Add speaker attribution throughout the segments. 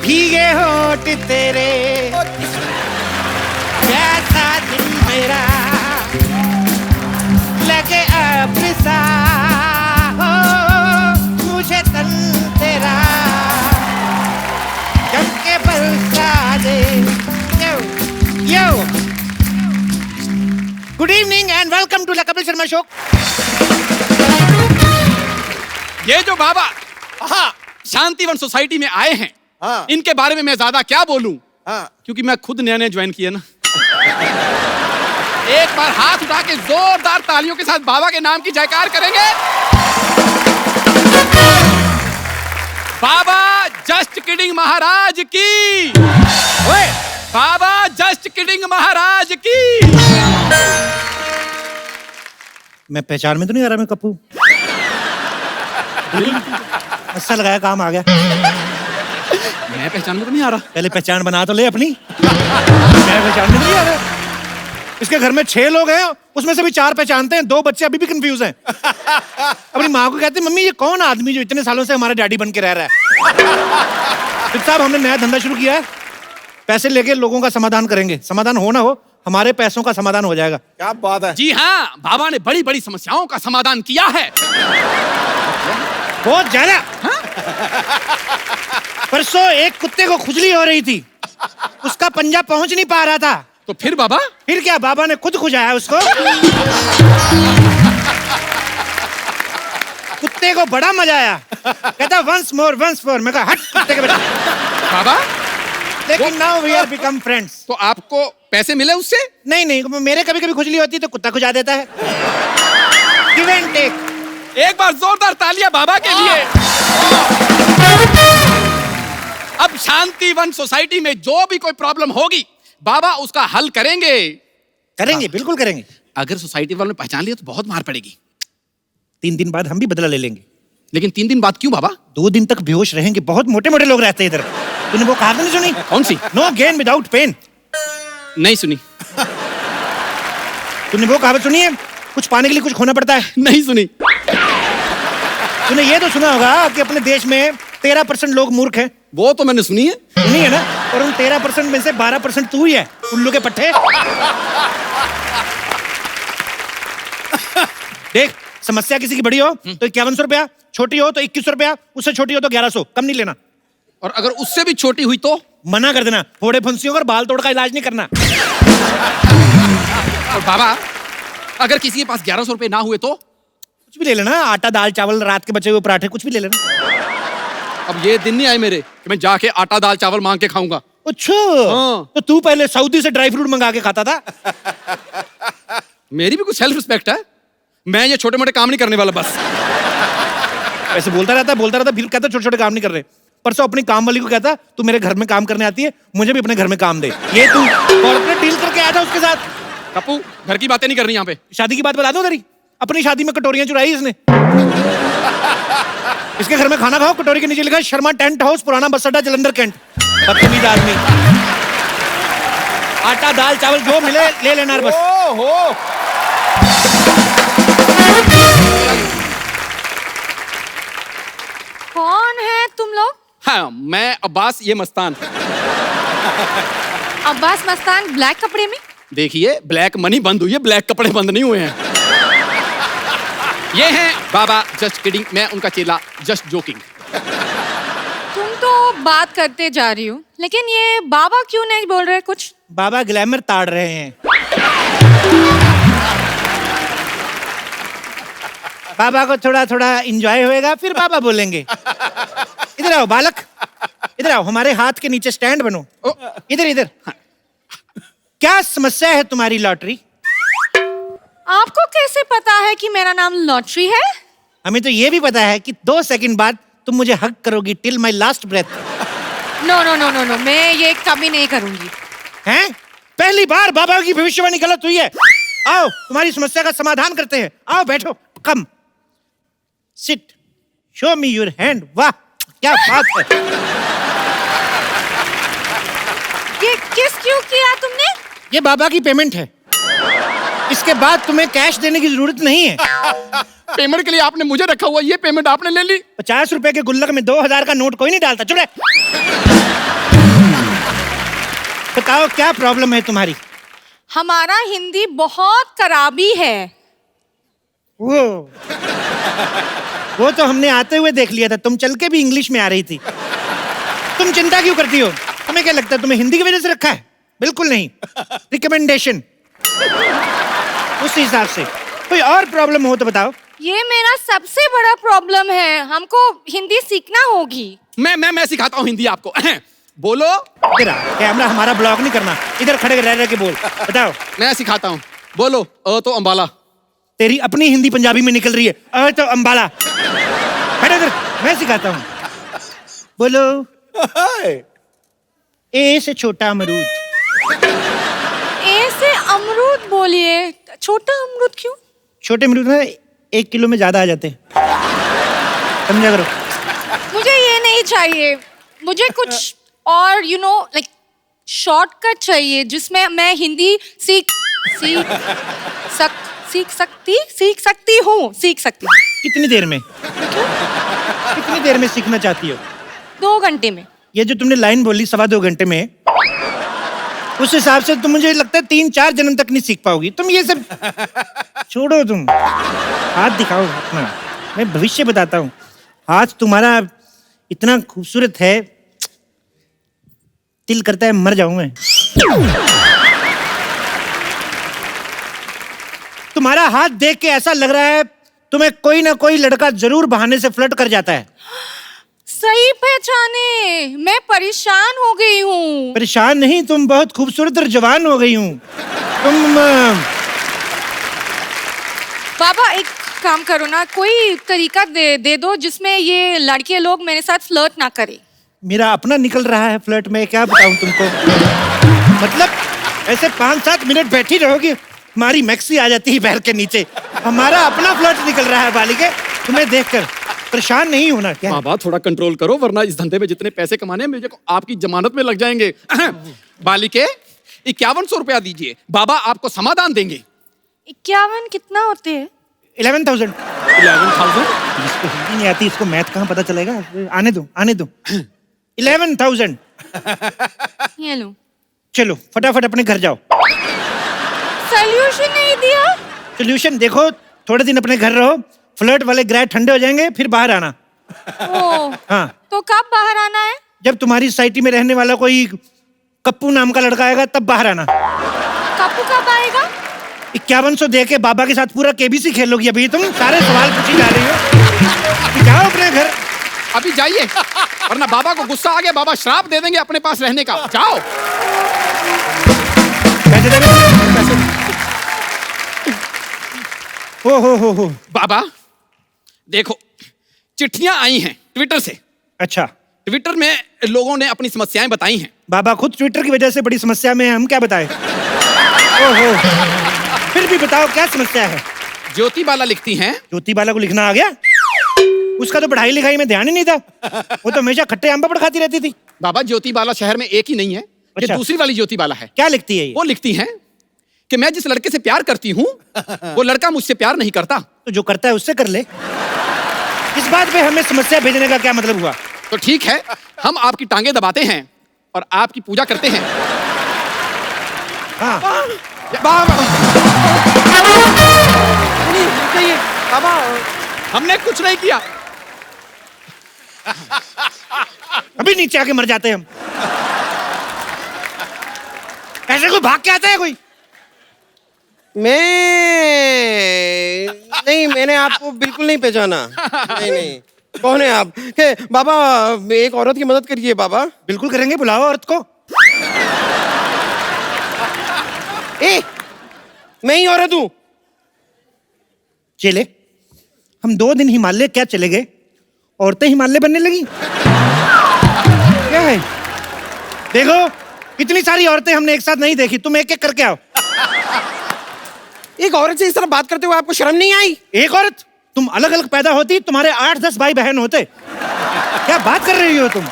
Speaker 1: भीगे होठ तेरे, कैसा दिल मेरा लगे अब सा हो मुझे तन तेरा जम के बरसा दे। Yo good evening and welcome to the Kapil Sharma show.
Speaker 2: ये जो बाबा शांतिवन सोसाइटी में आए हैं, इनके बारे में मैं ज्यादा क्या बोलूं, क्योंकि मैं खुद नया ज्वाइन किया ना। एक बार हाथ उठा के जोरदार तालियों के साथ बाबा के नाम की जयकार करेंगे। बाबा जस्ट किडिंग महाराज की। ओए बाबा जस्ट किडिंग महाराज की।
Speaker 1: मैं पहचान में तो नहीं आ रहा मैं कप्पू? अच्छा लगाया, काम आ गया।
Speaker 2: मैं पहचान में तो नहीं आ रहा।
Speaker 1: पहले पहचान बना तो ले अपनी। मैं पहचान में तो नहीं आ रहा। इसके घर में 6 लोग हैं, उसमें से भी 4 पहचानते हैं, 2 बच्चे अभी भी कंफ्यूज हैं। अपनी माँ को कहते हैं मम्मी ये कौन आदमी जो इतने सालों से हमारा डैडी बन के रह रहा है। फिर साहब हमने नया धंधा शुरू किया है, पैसे लेके लोगों का समाधान करेंगे। समाधान हो ना हो, हमारे पैसों का समाधान हो जाएगा।
Speaker 3: क्या बात है।
Speaker 2: जी हाँ, बाबा ने बड़ी बड़ी समस्याओं का समाधान किया है।
Speaker 1: बहुत ज्यादा। परसों एक कुत्ते को खुजली हो रही थी, उसका पंजा पहुंच नहीं पा रहा था।
Speaker 2: तो फिर बाबा?
Speaker 1: फिर क्या, बाबा ने खुद खुजाया उसको। कुत्ते को बड़ा मजा आया, कहता वंस मोर। मैं कहा हट कुत्ते के बेटा।
Speaker 2: बाबा
Speaker 1: लेकिन now we are become friends.
Speaker 2: तो आपको पैसे मिले उससे?
Speaker 1: नहीं, मेरे कभी कभी खुजली होती है तो कुत्ता खुजा देता है। Give and take.
Speaker 2: एक बार जोरदार तालियां बाबा के लिए। अब शांतिवन सोसाइटी में जो भी कोई प्रॉब्लम होगी, बाबा उसका हल करेंगे।
Speaker 1: करेंगे, बिल्कुल करेंगे।
Speaker 2: अगर सोसाइटी वालों ने पहचान लिया तो बहुत मार पड़ेगी।
Speaker 1: 3 दिन बाद हम भी बदला ले लेंगे।
Speaker 2: लेकिन 3 दिन बाद क्यों बाबा?
Speaker 1: 2 दिन तक बेहोश रहेंगे, बहुत मोटे मोटे लोग रहते हैं इधर। तूने वो कहावत नहीं सुनी?
Speaker 2: कौन सी?
Speaker 1: No gain without pain.
Speaker 2: नहीं सुनी।
Speaker 1: तूने वो कहावत सुनी है, कुछ पाने के लिए कुछ खोना पड़ता है?
Speaker 2: नहीं सुनी।
Speaker 1: तूने ये तो सुना होगा कि अपने देश में 13% लोग मूर्ख हैं।
Speaker 2: वो तो मैंने सुनी है।
Speaker 1: सुनी है ना? और उन 13% में से 12% तू ही है, उल्लू के पट्टे। देख, समस्या किसी की बड़ी हो तो 5100 रुपया, छोटी हो तो 2100 रुपया, उससे छोटी हो तो 1100, कम नहीं लेना।
Speaker 2: और अगर उससे भी छोटी हुई तो?
Speaker 1: मना कर देना, फोड़े फुंसियों और बाल तोड़ का इलाज नहीं करना।
Speaker 2: और बाबा अगर किसी के पास 1100 रुपए ना हुए तो?
Speaker 1: कुछ भी ले लेना, आटा दाल चावल, रात के बचे हुए पराठे, कुछ भी ले लेना।
Speaker 2: अब ये दिन नहीं आए मेरे कि मैं जाके आटा दाल चावल मांग के खाऊंगा।
Speaker 1: अच्छा,
Speaker 2: हाँ।
Speaker 1: तो तू पहले सऊदी से ड्राई फ्रूट मंगा के खाता था।
Speaker 2: मेरी भी कुछ सेल्फ रिस्पेक्ट है। मैं ये छोटे मोटे काम नहीं करने वाला बस।
Speaker 1: ऐसे बोलता रहता, फिर कहता छोटे छोटे काम नहीं कर रहे। परसों अपनी काम वाली को कहता तू मेरे घर में काम करने आती है, मुझे भी अपने घर में काम दे। ये तू कॉर्पोरेट डील करके आया था उसके साथ।
Speaker 2: कप्पू घर की बातें नहीं करनी यहाँ पे।
Speaker 1: शादी की बात बता दो तेरी। अपनी शादी में कटोरियां चुराई इसने। इसके घर में खाना खाओ, कटोरी के नीचे लिखा है शर्मा टेंट हाउस, पुराना बस अड्डा, जलंधर कैंट। बदतमीज आदमी। आटा दाल चावल जो मिले ले लेना बस।
Speaker 4: कौन है तुम लोग?
Speaker 2: हाँ, मैं अब्बास, ये मस्तान।
Speaker 4: अब्बास मस्तान ब्लैक कपड़े में?
Speaker 2: देखिए ब्लैक मनी बंद हुई है, ब्लैक कपड़े बंद नहीं हुए हैं। ये हैं बाबा जस्ट किडिंग, मैं उनका चेला जस्ट जोकिंग।
Speaker 4: तुम तो बात करते जा रही हो, लेकिन ये बाबा क्यों नहीं बोल रहे कुछ?
Speaker 1: बाबा ग्लैमर ताड़ रहे हैं। बाबा को थोड़ा थोड़ा एंजॉय होएगा, फिर बाबा बोलेंगे। इधर आओ बालक, इधर आओ, हमारे हाथ के नीचे स्टैंड बनो। इधर इधर। क्या समस्या है तुम्हारी लॉटरी?
Speaker 4: आपको कैसे पता है कि मेरा नाम लॉटरी है?
Speaker 1: हमें तो ये भी पता है कि 2 सेकंड बाद तुम मुझे हग करोगी till my last breath.
Speaker 4: No no no no no, मैं ये कभी नहीं करूंगी।
Speaker 1: हैं? पहली बार बाबा की भविष्यवाणी गलत हुई है। आओ तुम्हारी समस्या का समाधान करते हैं। आओ बैठो, come sit, show me your hand. वाह क्या बात है।
Speaker 4: ये किस क्यों किया तुमने?
Speaker 1: ये बाबा की पेमेंट है। इसके बाद तुम्हें कैश देने की जरूरत नहीं है।
Speaker 2: पेमेंट के लिए आपने मुझे रखा हुआ, ये पेमेंट आपने ले ली।
Speaker 1: 50 रुपए के गुल्लक में 2000 का नोट कोई नहीं डालता। चुप रहे। बताओ क्या प्रॉब्लम है तुम्हारी?
Speaker 4: हमारा हिंदी बहुत खराबी है।
Speaker 1: वो तो हमने आते हुए देख लिया था, तुम चल के भी इंग्लिश में आ रही थी। तुम चिंता क्यों करती हो? तुम्हें क्या लगता है तुम्हें हिंदी की वजह से रखा है? बिल्कुल नहीं, रिकमेंडेशन उस हिसाब से। कोई और प्रॉब्लम हो तो बताओ।
Speaker 4: ये मेरा सबसे बड़ा प्रॉब्लम है, हमको हिंदी सीखना होगी।
Speaker 2: मैं सिखाता हूँ हिंदी आपको। बोलो।
Speaker 1: इधर आ, कैमरा हमारा ब्लॉक नहीं करना, इधर खड़े रह रह के बोल। बताओ।
Speaker 2: मैं सिखाता हूँ। बोलो। तो अंबाला।
Speaker 1: तेरी अपनी हिंदी पंजाबी में निकल रही है। तो अंबाला। खड़े इधर, मैं सिखाता हूँ। बोलो। ए से छोटा अमरूद।
Speaker 4: ए से अमरूद बोलिए। छोटा अमरूद क्यों?
Speaker 1: छोटे अमरूद ना 1 किलो में ज्यादा आ जाते हैं, समझा करो।
Speaker 4: मुझे ये नहीं चाहिए, मुझे कुछ और लाइक शॉर्टकट चाहिए जिसमें मैं हिंदी सीख सकती हूँ।
Speaker 1: कितनी देर में? कितनी देर में सीखना चाहती हो?
Speaker 4: 2 घंटे में।
Speaker 1: ये जो तुमने लाइन बोली 2.25 घंटे में, उस हिसाब से तुम, मुझे लगता है 3-4 जन्म तक नहीं सीख पाओगी तुम। ये सब छोड़ो, तुम हाथ दिखाओ अपना। मैं भविष्य बताता हूँ। हाथ तुम्हारा इतना खूबसूरत है, दिल करता है मर जाऊं मैं। तुम्हारा हाथ देख के ऐसा लग रहा है तुम्हें कोई ना कोई लड़का जरूर बहाने से फ्लर्ट कर जाता है।
Speaker 4: सही पहचाने, मैं परेशान हो गई हूँ।
Speaker 1: परेशान नहीं, तुम बहुत खूबसूरत और जवान हो गई हूँ तुम।
Speaker 4: बाबा एक काम करो ना, कोई तरीका दे दो जिसमें ये लड़के लोग मेरे साथ फ्लर्ट ना करें।
Speaker 1: मेरा अपना निकल रहा है फ्लर्ट में, क्या बताऊं तुमको। मतलब ऐसे 5-7 मिनट बैठी रहोगी, हमारी मैक्सी आ जाती है पैर के नीचे। हमारा अपना फ्लर्ट निकल रहा है बालिके, तुम्हें देखकर परेशान नहीं होना क्या?
Speaker 2: बाबा थोड़ा कंट्रोल करो, वरना इस धंधे में जितने पैसे कमाने हैं मुझे आपकी जमानत में लग जाएंगे। बालिके 5100 रुपया दीजिए, बाबा आपको समाधान देंगे।
Speaker 4: 51 कितना होते हैं?
Speaker 1: 11,000।
Speaker 2: 11,000?
Speaker 1: जिसको हिंदी नहीं आती इसको मैथ कहाँ पता चलेगा? आने दो 11,000।
Speaker 4: ये लो।
Speaker 1: चलो फटाफट अपने घर जाओ।
Speaker 4: सॉल्यूशन नहीं दिया?
Speaker 1: सोल्यूशन देखो, थोड़े दिन अपने घर रहो, फ्लर्ट वाले ग्रह ठंडे हो जाएंगे, फिर बाहर आना। हाँ।
Speaker 4: तो कब बाहर आना है?
Speaker 1: जब तुम्हारी सोसाइटी में रहने वाला कोई कप्पू नाम का लड़का आएगा तब बाहर आना।
Speaker 4: कप्पू कब आएगा?
Speaker 1: 5100 दे के बाबा के साथ पूरा केबीसी खेलोगी। अभी तुम सारे सवाल पूछी जा रही हो। जाओ अपने घर,
Speaker 2: अभी जाइए, वरना बाबा को गुस्सा आ गया, बाबा श्राप दे देंगे अपने पास रहने का। जाओ।
Speaker 1: पैसे दे दो। हो
Speaker 2: बाबा देखो, चिट्ठियां आई हैं ट्विटर से।
Speaker 1: अच्छा,
Speaker 2: ट्विटर में लोगों ने अपनी समस्याएं बताई हैं।
Speaker 1: बाबा खुद ट्विटर की वजह से बड़ी समस्या में है, हम क्या बताएं? ओहो, फिर भी बताओ क्या समस्या है?
Speaker 2: ज्योति बाला लिखती हैं।
Speaker 1: ज्योति बाला को लिखना आ गया? उसका तो पढ़ाई लिखाई में ध्यान ही नहीं था, वो तो हमेशा खट्टे आम पापड़ खाती रहती थी।
Speaker 2: बाबा ज्योति बाला शहर में एक ही नहीं है, ये
Speaker 1: अच्छा।
Speaker 2: दूसरी वाली ज्योति बाला है।
Speaker 1: क्या लिखती है ये?
Speaker 2: वो लिखती हैं कि मैं जिस लड़के से प्यार करती हूँ वो लड़का मुझसे प्यार नहीं करता।
Speaker 1: तो जो करता है उससे कर ले। इस बात पे हमें समस्या भेजने का क्या मतलब हुआ?
Speaker 2: तो ठीक है, हम आपकी टांगे दबाते हैं और आपकी पूजा करते हैं।
Speaker 1: हाँ।
Speaker 2: बाबा हमने कुछ नहीं किया।
Speaker 1: अभी नीचे आके मर जाते हैं हम। ऐसे कोई भाग के आता है कोई?
Speaker 3: नहीं, मैंने आपको बिल्कुल नहीं पहचाना। नहीं, कौन है आप? बाबा एक औरत की मदद करिए बाबा।
Speaker 1: बिल्कुल करेंगे, बुलाओ औरत को।
Speaker 3: मैं ही औरत हूँ।
Speaker 1: चले, हम 2 दिन हिमालय क्या चले गए, औरतें हिमालय बनने लगी। क्या है? देखो इतनी सारी औरतें हमने एक साथ नहीं देखी, तुम एक एक करके आओ।
Speaker 3: एक औरत से इस तरह बात करते हुए आपको शर्म नहीं आई?
Speaker 1: एक औरत? तुम अलग अलग पैदा होती तुम्हारे 8-10 भाई बहन होते। क्या बात कर रही हो तुम?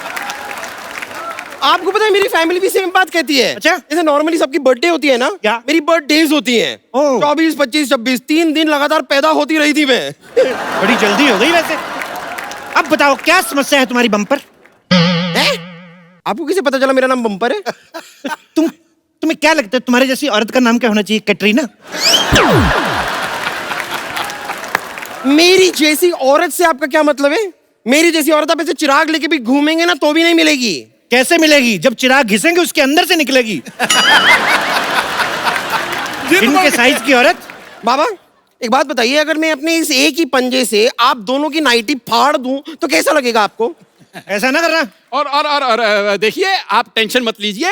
Speaker 3: आपको पता है मेरी फैमिली भी सेम बात कहती है।
Speaker 1: अच्छा?
Speaker 3: जैसे नॉर्मली सबकी बर्थडे होती है ना,
Speaker 1: क्या?
Speaker 3: मेरी बर्थडेज होती हैं।
Speaker 1: ओह।
Speaker 3: 24, 25, 26 3 दिन लगातार पैदा होती रही थी मैं।
Speaker 1: बड़ी जल्दी हो गई वैसे। अब बताओ क्या समस्या है तुम्हारी बम्पर?
Speaker 3: हैं? आपको किसे पता चला मेरा नाम बम्पर है?
Speaker 1: तुम्हें क्या लगता है तुम्हारे जैसी औरत का नाम क्या होना चाहिए? कैटरीना?
Speaker 3: मेरी जैसी औरत से आपका क्या मतलब है? मेरी जैसी औरत आप ऐसे चिराग लेके भी घूमेंगे ना तो भी नहीं मिलेगी।
Speaker 1: कैसे मिलेगी? जब चिराग घिसेंगे उसके अंदर से निकलेगी। जिनके साइज की औरत।
Speaker 3: बाबा एक बात बताइए, अगर मैं अपने इस एक ही पंजे से आप दोनों की नाइटी फाड़ दूं तो कैसा लगेगा आपको?
Speaker 1: ऐसा ना करना।
Speaker 2: और देखिए, आप टेंशन मत लीजिए।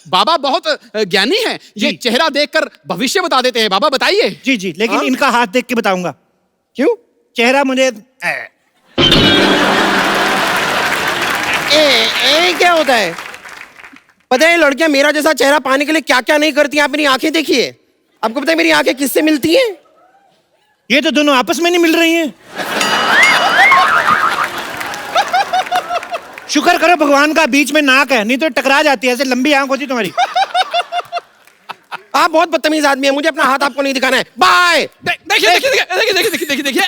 Speaker 2: बाबा बहुत ज्ञानी हैं। ये
Speaker 1: जी। चेहरा
Speaker 2: चेहरा देखकर भविष्य बता देते हैं। बाबा बताइए।
Speaker 1: जी जी, लेकिन
Speaker 3: हाँ?
Speaker 1: इनका हाथ देख के बताऊंगा।
Speaker 3: क्यों?
Speaker 1: चेहरा मुझे
Speaker 3: ए क्या होता है? पता है लड़कियां मेरा जैसा चेहरा पाने के लिए क्या क्या नहीं करती हैं। आप मेरी आंखें देखिए। आपको पता है मेरी आंखें किससे मिलती हैं?
Speaker 1: ये तो दोनों आपस में नहीं मिल रही हैं। शुक्र करो भगवान का बीच में नाक है, नहीं तो टकरा जाती है। ऐसे लंबी आंख होती तुम्हारी।
Speaker 3: आप बहुत बदतमीज आदमी हैं। मुझे अपना हाथ आपको नहीं दिखाना है। बाय।
Speaker 2: देखिए देखिए देखिए देखिए देखिए देखिए,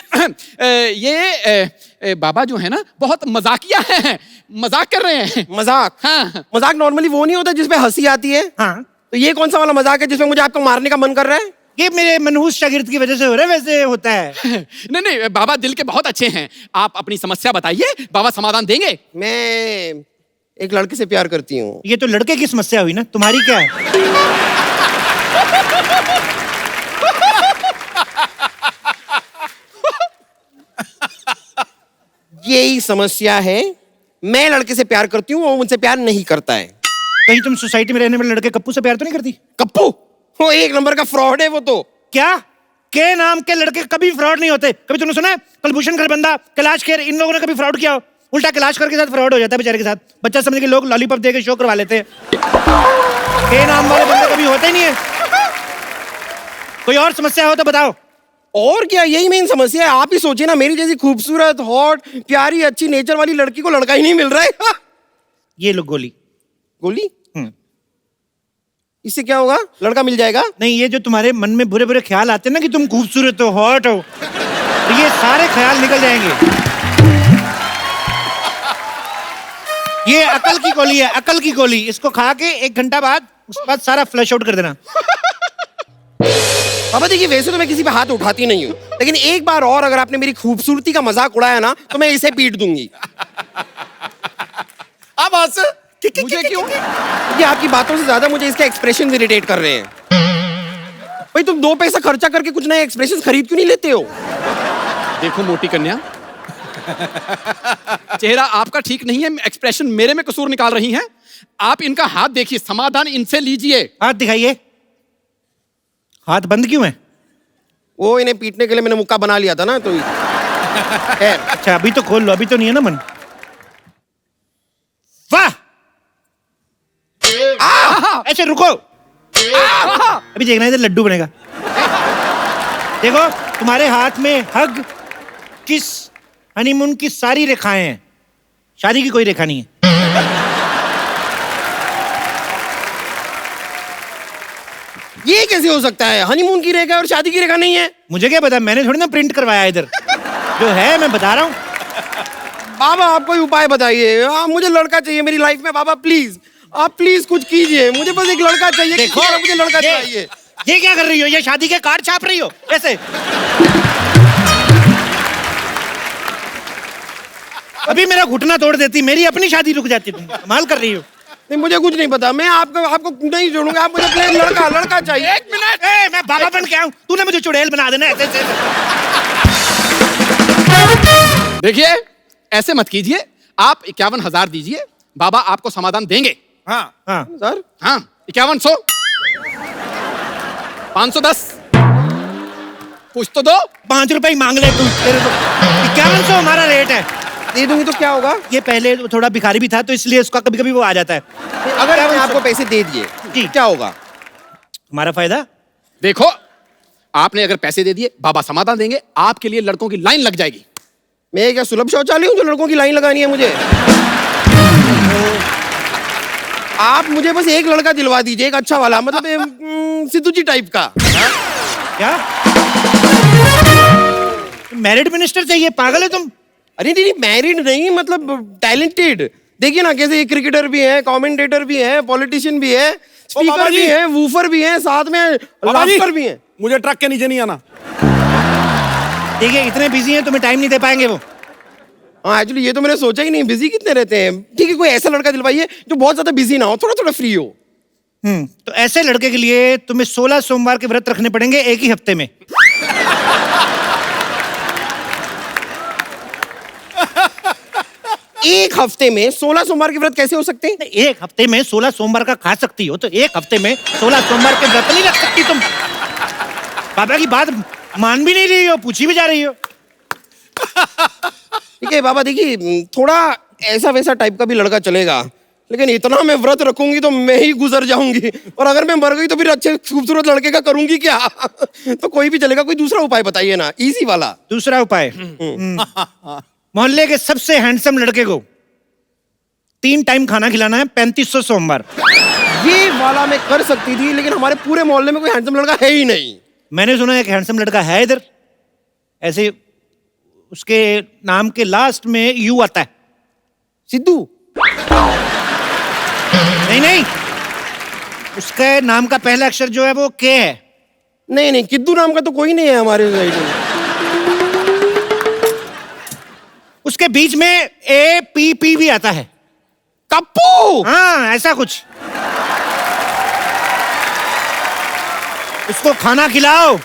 Speaker 2: ये बाबा जो है ना बहुत मजाकिया हैं। मजाक कर रहे हैं।
Speaker 3: मजाक?
Speaker 2: हाँ।
Speaker 3: मजाक नॉर्मली वो नहीं होता जिसमें हंसी आती है।
Speaker 1: हाँ,
Speaker 3: तो ये कौन सा वाला मजाक है जिसमें मुझे आपको मारने का मन कर रहा है?
Speaker 1: ये मेरे मनहूस शागिर्द की वजह से हो रहा है। वैसे होता है।
Speaker 2: नहीं नहीं, बाबा दिल के बहुत अच्छे हैं। आप अपनी समस्या बताइए, बाबा समाधान देंगे।
Speaker 3: मैं एक लड़के से प्यार करती हूँ।
Speaker 1: ये तो लड़के की समस्या हुई ना, तुम्हारी क्या है?
Speaker 3: यही समस्या है। मैं लड़के से प्यार करती हूँ, वो मुझसे प्यार नहीं करता है।
Speaker 1: कहीं तुम सोसाइटी में रहने वाले लड़के कप्पू से प्यार तो नहीं करती?
Speaker 3: कप्पू वो एक नंबर का फ्रॉड है वो तो।
Speaker 1: क्या? के नाम के लड़के कभी फ्रॉड नहीं होते। कभी तुमने सुना है कुलभूषण खरबंदा, कैलाश खेर, इन लोगों ने कभी फ्रॉड किया हो? उल्टा कैलाश खेर के साथ फ्रॉड हो जाता है बेचारे के साथ। बच्चा समझ के लोग लॉलीपॉप दे के शो करवा लेते हैं। के नाम वाले बंदे कभी होते ही नहीं है। कोई और समस्या हो तो बताओ।
Speaker 3: और क्या, यही मेन समस्या है। आप ही सोचिए ना, मेरी जैसी खूबसूरत, हॉट, प्यारी, अच्छी नेचर वाली लड़की को लड़का ही नहीं मिल रहा है।
Speaker 1: ये लो गोली।
Speaker 3: गोली? इससे क्या होगा? लड़का मिल जाएगा?
Speaker 1: नहीं, ये जो तुम्हारे मन में बुरे बुरे ख्याल आते हैं ना कि तुम खूबसूरत हो, हॉट हो, तो ये सारे ख्याल निकल जाएंगे। ये अकल की गोली है, अकल की गोली। इसको खा के 1 घंटा बाद उसके बाद सारा फ्लश आउट कर देना।
Speaker 3: बाबा देखिए, वैसे तो मैं किसी पे हाथ उठाती नहीं हूँ, लेकिन एक बार और अगर आपने मेरी खूबसूरती का मजाक उड़ाया ना तो मैं इसे पीट दूंगी।
Speaker 2: अब हंस मुझे क्यों?
Speaker 3: ये आपकी बातों से ज्यादा मुझे इसके एक्सप्रेशन इरिटेट कर रहे हैं। भाई तुम 2 पैसा खर्चा करके कुछ नए एक्सप्रेशन खरीद क्यों नहीं लेते हो?
Speaker 2: देखो मोटी कन्या, चेहरा आपका ठीक नहीं है, एक्सप्रेशन मेरे में कसूर निकाल रही हैं। आप इनका हाथ देखिए, समाधान इनसे लीजिए।
Speaker 1: हाथ दिखाइए। हाथ बंद क्यों है?
Speaker 3: वो इन्हें पीटने के लिए मैंने मुक्का बना लिया था ना, तो
Speaker 1: अच्छा अभी तो खोल लो, अभी तो नहीं है ना मन। वाह, ऐसे रुको। अभी देखना इधर लड्डू बनेगा। देखो तुम्हारे हाथ में हग, किस, हनीमून की सारी रेखाएं हैं। शादी की कोई रेखा नहीं है।
Speaker 3: ये कैसे हो सकता है? हनीमून की रेखा और शादी की रेखा नहीं है?
Speaker 1: मुझे क्या पता, मैंने थोड़ी ना प्रिंट करवाया इधर। जो है मैं बता रहा हूँ।
Speaker 3: बाबा आप कोई उपाय बताइए। मुझे लड़का चाहिए मेरी लाइफ में। बाबा प्लीज, आप प्लीज कुछ कीजिए। मुझे बस एक लड़का चाहिए।
Speaker 1: देखो
Speaker 3: मुझे लड़का चाहिए।
Speaker 1: ये क्या कर रही हो? ये शादी के कार्ड छाप रही हो कैसे? अभी मेरा घुटना तोड़ देती, मेरी अपनी शादी रुक जाती। तुम कमाल कर रही हो।
Speaker 3: नहीं मुझे कुछ नहीं पता, मैं आपको नहीं छोड़ूंगा। आप मुझे प्लीज लड़का चाहिए।
Speaker 2: 1 मिनट।
Speaker 1: मैं बाबा बन के आऊं, तूने मुझे चुड़ैल बना देना ऐसे ऐसे।
Speaker 2: देखिए ऐसे मत कीजिए, आप 51,000 दीजिए, बाबा आपको समाधान देंगे।
Speaker 1: हाँ हाँ
Speaker 3: सर
Speaker 2: हाँ 5100, 510, कुछ तो दो।
Speaker 1: 5 रुपए ही मांग ले तू। तेरे को 5100 हमारा रेट है।
Speaker 3: दे दूंगी तो क्या होगा?
Speaker 1: ये पहले थोड़ा भिखारी भी था तो इसलिए उसका कभी कभी वो आ जाता है।
Speaker 3: अगर मैंने आपको पैसे दे दिए
Speaker 1: जी
Speaker 3: क्या होगा?
Speaker 1: हमारा फायदा।
Speaker 2: देखो आपने अगर पैसे दे दिए, बाबा समाधान देंगे, आपके लिए लड़कों की लाइन लग जाएगी।
Speaker 3: मैं क्या सुलभ शौचालय हूँ जो लड़कों की लाइन लगानी है मुझे? आप मुझे बस एक लड़का दिलवा दीजिए, एक अच्छा वाला, मतलब सिद्धू जी टाइप का।
Speaker 1: क्या मैरिड मिनिस्टर चाहिए? पागल है तुम?
Speaker 3: अरे नहीं, मैरिड नहीं, मतलब टैलेंटेड। देखिए ना कैसे क्रिकेटर भी है, कमेंटेटर भी है, पॉलिटिशियन भी है,
Speaker 5: बाबा
Speaker 3: स्पीकर
Speaker 5: जी।
Speaker 3: भी है, वूफर भी है, साथ में
Speaker 5: बाबा जी,
Speaker 3: लाफ्टर भी है।
Speaker 5: मुझे ट्रक के नीचे नहीं आना।
Speaker 1: देखिए इतने बिजी हैं, तुम्हें टाइम नहीं दे पाएंगे वो।
Speaker 3: हाँ एक्चुअली ये तो मैंने सोचा ही नहीं, बिजी कितने रहते हैं। ठीक है, कोई ऐसा लड़का दिलवाइए जो बहुत ज्यादा बिजी ना हो, थोड़ा थोड़ा फ्री हो।
Speaker 1: तो ऐसे लड़के के लिए तुम्हें 16 सोमवार के व्रत रखने पड़ेंगे एक ही हफ्ते में।
Speaker 3: एक हफ्ते में 16 सोमवार के व्रत कैसे हो सकते हैं?
Speaker 1: एक हफ्ते में 16 सोमवार का खा सकती हो, तो एक हफ्ते में 16 सोमवार के व्रत नहीं रख सकती तुम। बाबा की बात मान भी नहीं रही हो, पूछी भी जा रही हो।
Speaker 3: ठीक है बाबा, देखिए थोड़ा ऐसा वैसा टाइप का भी लड़का चलेगा, लेकिन इतना मैं व्रत रखूंगी तो मैं ही गुजर जाऊंगी, और अगर मैं मर गई तो फिर अच्छे खूबसूरत लड़के का करूंगी क्या? तो कोई भी चलेगा, कोई दूसरा उपाय बताइए ना, इजी वाला।
Speaker 1: दूसरा उपाय, मोहल्ले के सबसे हैंडसम लड़के को 3 टाइम खाना खिलाना है 3500 सोमवार।
Speaker 3: ये वाला मैं कर सकती थी, लेकिन हमारे पूरे मोहल्ले में कोई हैंडसम लड़का है ही नहीं।
Speaker 1: मैंने सुना है कि हैंडसम लड़का है इधर, ऐसे उसके नाम के लास्ट में यू आता है।
Speaker 3: सिद्धू?
Speaker 1: नहीं, उसके नाम का पहला अक्षर जो है वो के है।
Speaker 3: नहीं नहीं, किद्दू नाम का तो कोई नहीं है हमारे साइड में।
Speaker 1: उसके बीच में APP भी आता है।
Speaker 3: कप्पू?
Speaker 1: हाँ ऐसा कुछ। उसको खाना खिलाओ।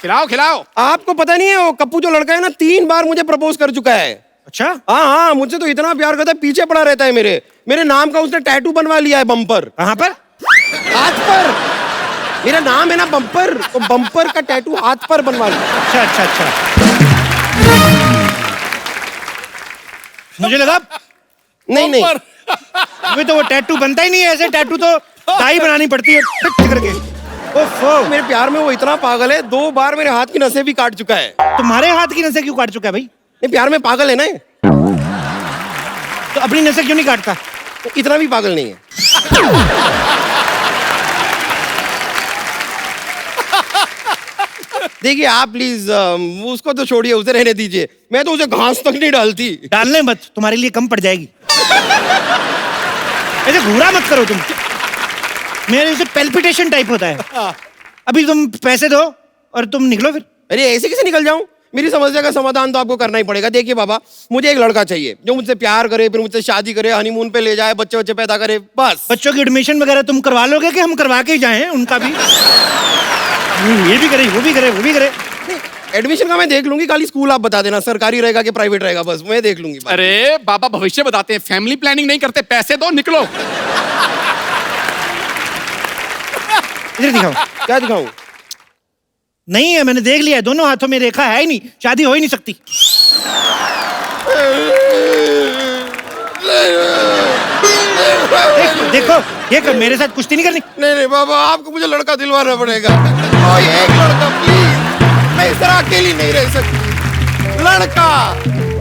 Speaker 2: खिलाओ खिलाओ।
Speaker 3: आपको पता नहीं है वो कप्पू जो लड़का है ना, 3 बार मुझे प्रपोज कर चुका है।
Speaker 1: अच्छा?
Speaker 3: हाँ हाँ, मुझसे तो इतना प्यार करता है, पीछे पड़ा रहता है मेरे नाम का उसने टैटू बनवा लिया है बम्पर।
Speaker 1: कहाँ पर?
Speaker 3: हाथ पर। मेरा नाम है ना बम्पर, तो बम्पर का टैटू हाथ पर बनवा लिया।
Speaker 1: अच्छा। मुझे लगा
Speaker 3: नहीं
Speaker 1: अभी तो वो टैटू बनता ही नहीं है, ऐसे टैटू तो टाई बनानी पड़ती है फिट करके। ओफो,
Speaker 3: मेरे प्यार में वो इतना पागल है, 2 बार मेरे हाथ की नसें भी काट चुका है।
Speaker 1: तुम्हारे हाथ की नसें क्यों काट चुका है भाई?
Speaker 3: ये प्यार में पागल है ना,
Speaker 1: तो अपनी नसें क्यों नहीं काटता?
Speaker 3: तो इतना भी पागल नहीं है। देखिए आप प्लीज उसको तो छोड़िए, उसे रहने दीजिए। मैं तो उसे घास तक नहीं डालती।
Speaker 1: डालने मत, तुम्हारे लिए कम पड़ जाएगी। ऐसे घूरा मत करो तुम, मेरे से पेल्पिटेशन टाइप होता है। अभी तुम पैसे दो और तुम निकलो फिर।
Speaker 3: अरे ऐसे कैसे निकल जाऊं? मेरी समस्या का समाधान तो आपको करना ही पड़ेगा। देखिए बाबा, मुझे एक लड़का चाहिए जो मुझसे प्यार करे, फिर मुझसे शादी करे, हनीमून पे ले जाए, बच्चे पैदा करे, बस।
Speaker 1: बच्चों की एडमिशन वगैरह तुम करवा लोगे कि हम करवा के ही जाएं उनका भी? ये भी करे, वो भी करे।
Speaker 3: एडमिशन का मैं देख लूंगी, खाली स्कूल आप बता देना, सरकारी रहेगा कि प्राइवेट रहेगा, बस मैं देख लूंगी।
Speaker 2: अरे बाबा भविष्य बताते हैं, फैमिली प्लानिंग नहीं करते। पैसे दो, निकलो।
Speaker 1: इधर दिखाओ।
Speaker 3: क्या दिखाऊं?
Speaker 1: नहीं है, मैंने देख लिया है, दोनों हाथों में रेखा है ही नहीं, शादी हो ही नहीं सकती। देखो ये कर, मेरे साथ कुश्ती नहीं करनी।
Speaker 3: नहीं बाबा, आपको मुझे लड़का दिलवाना पड़ेगा। कोई एक लड़का प्लीज, मैं इस तरह अकेली नहीं रह सकती।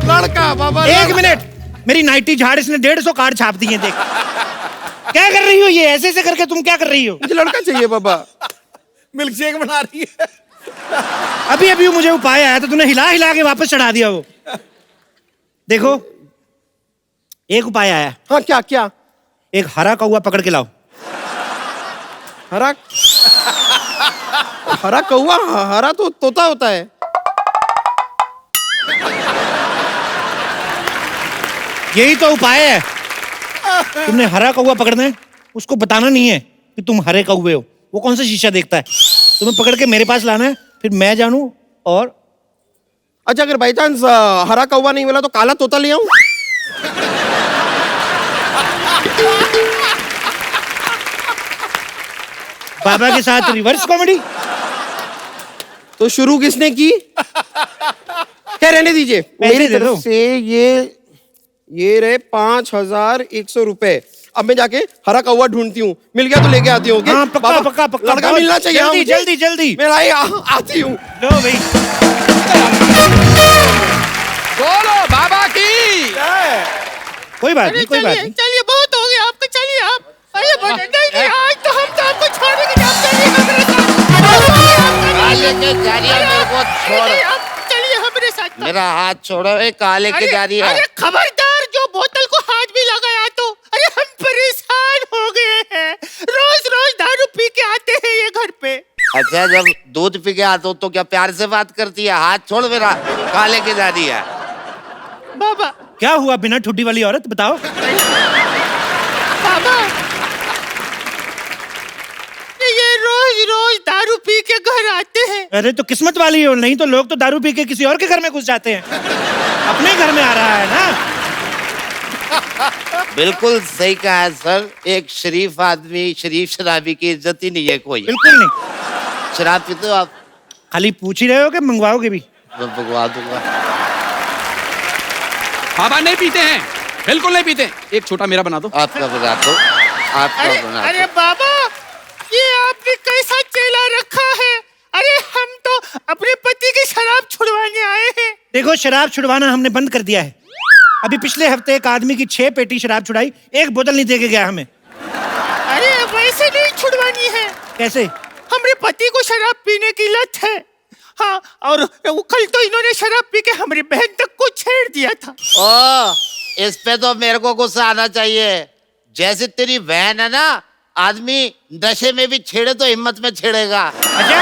Speaker 3: लड़का बाबा।
Speaker 1: एक मिनट, मेरी नाइटी झाड़, इसने 150 कार्ड छाप दिए। देख क्या कर रही हो, ये ऐसे करके तुम क्या कर रही हो?
Speaker 3: मुझे लड़का चाहिए बाबा।
Speaker 5: मिल्क शेक बना रही है।
Speaker 1: अभी मुझे उपाय आया तो तूने हिला के वापस चढ़ा दिया वो। देखो एक उपाय आया।
Speaker 3: हाँ क्या?
Speaker 1: एक हरा कौवा पकड़ के लाओ।
Speaker 3: हरा कौवा? हरा तो तोता होता है।
Speaker 1: यही तो उपाय है। तुमने हरा कौवा पकड़ना है, उसको बताना नहीं है कि तुम हरे कौवे हो। वो कौन सा शीशा देखता है? तुम्हें पकड़ के मेरे पास लाना है, फिर मैं जानू। और
Speaker 3: अच्छा, अगर बाई चांस हरा कौवा नहीं मिला तो काला तोता ले आऊं?
Speaker 1: बाबा के साथ रिवर्स कॉमेडी।
Speaker 3: तो शुरू किसने की? क्या रहने दीजिए, मेरी
Speaker 1: दे दो।
Speaker 3: तरफ से ये रहे 5100 रुपए। अब मैं जाके हरा कौवा ढूंढती हूँ, मिल गया तो लेके आती हूँ।
Speaker 1: हाँ, पक्का।
Speaker 3: लड़का मिलना चाहिए।
Speaker 1: जल्दी।
Speaker 3: मैं आती हूँ।
Speaker 1: लो भाई,
Speaker 2: बोलो बाबा की।
Speaker 1: कोई बात नहीं।
Speaker 6: चलिए बहुत हो गया आपका, चलिए आप। अरे
Speaker 3: छोड़
Speaker 6: आप चलिए हमारे साथ।
Speaker 3: मेरा हाथ छोड़ो, ये कहाँ लेके जा रही है?
Speaker 6: अरे खबरदार, जो बोतल को हाथ भी लगाया तो, अरे हम परेशान हो गए हैं, रोज रोज दारू पी के आते हैं ये घर पे।
Speaker 3: अच्छा, जब दूध पी के आते हो तो क्या प्यार से बात करती है? हाथ छोड़ मेरा, कहाँ लेके जा रही है?
Speaker 6: बाबा
Speaker 1: क्या हुआ बिना ठुड्डी वाली औरत, बताओ।
Speaker 6: बाबा, ये रोज रोज दारू पी के घर आते हैं।
Speaker 1: अरे तो किस्मत वाली हो, नहीं तो लोग तो दारू पी के किसी और के घर में घुस जाते हैं। अपने घर में आ रहा है ना।
Speaker 3: बिल्कुल सही कहा है सर, एक शरीफ आदमी शरीफ शराबी की इज्जत ही नहीं है कोई।
Speaker 1: बिल्कुल नहीं।
Speaker 3: शराब पीते हो आप?
Speaker 1: खाली पूछ ही रहे हो कि मंगवाओगे भी?
Speaker 3: मैं भगवा दूंगा।
Speaker 2: बाबा नहीं पीते हैं, बिल्कुल नहीं पीते। एक छोटा मेरा बना दो।
Speaker 3: आपका बना दो, आपका
Speaker 6: अरे
Speaker 3: बना
Speaker 6: अरे
Speaker 3: दो।
Speaker 6: बाबा, ये आपने कैसा चेला रखा है? अरे हम तो अपने पति की शराब छुड़वाने आए हैं।
Speaker 1: देखो, शराब छुड़वाना हमने बंद कर दिया है। अभी पिछले हफ्ते एक आदमी की 6 पेटी शराब छुड़ाई, एक बोतल नहीं दे के गया हमें।
Speaker 6: अरे वैसे नहीं छुड़वानी है।
Speaker 1: कैसे?
Speaker 6: हमारे पति को शराब पीने की लत है। हाँ, और वो कल तो इन्होंने शराब पी के हमारी बहन तक को छेड़ दिया था।
Speaker 3: ओ, इस पे तो मेरे को गुस्सा आना चाहिए। जैसे तेरी बहन है ना, आदमी नशे में भी छेड़े तो हिम्मत में छेड़ेगा।
Speaker 1: अच्छा,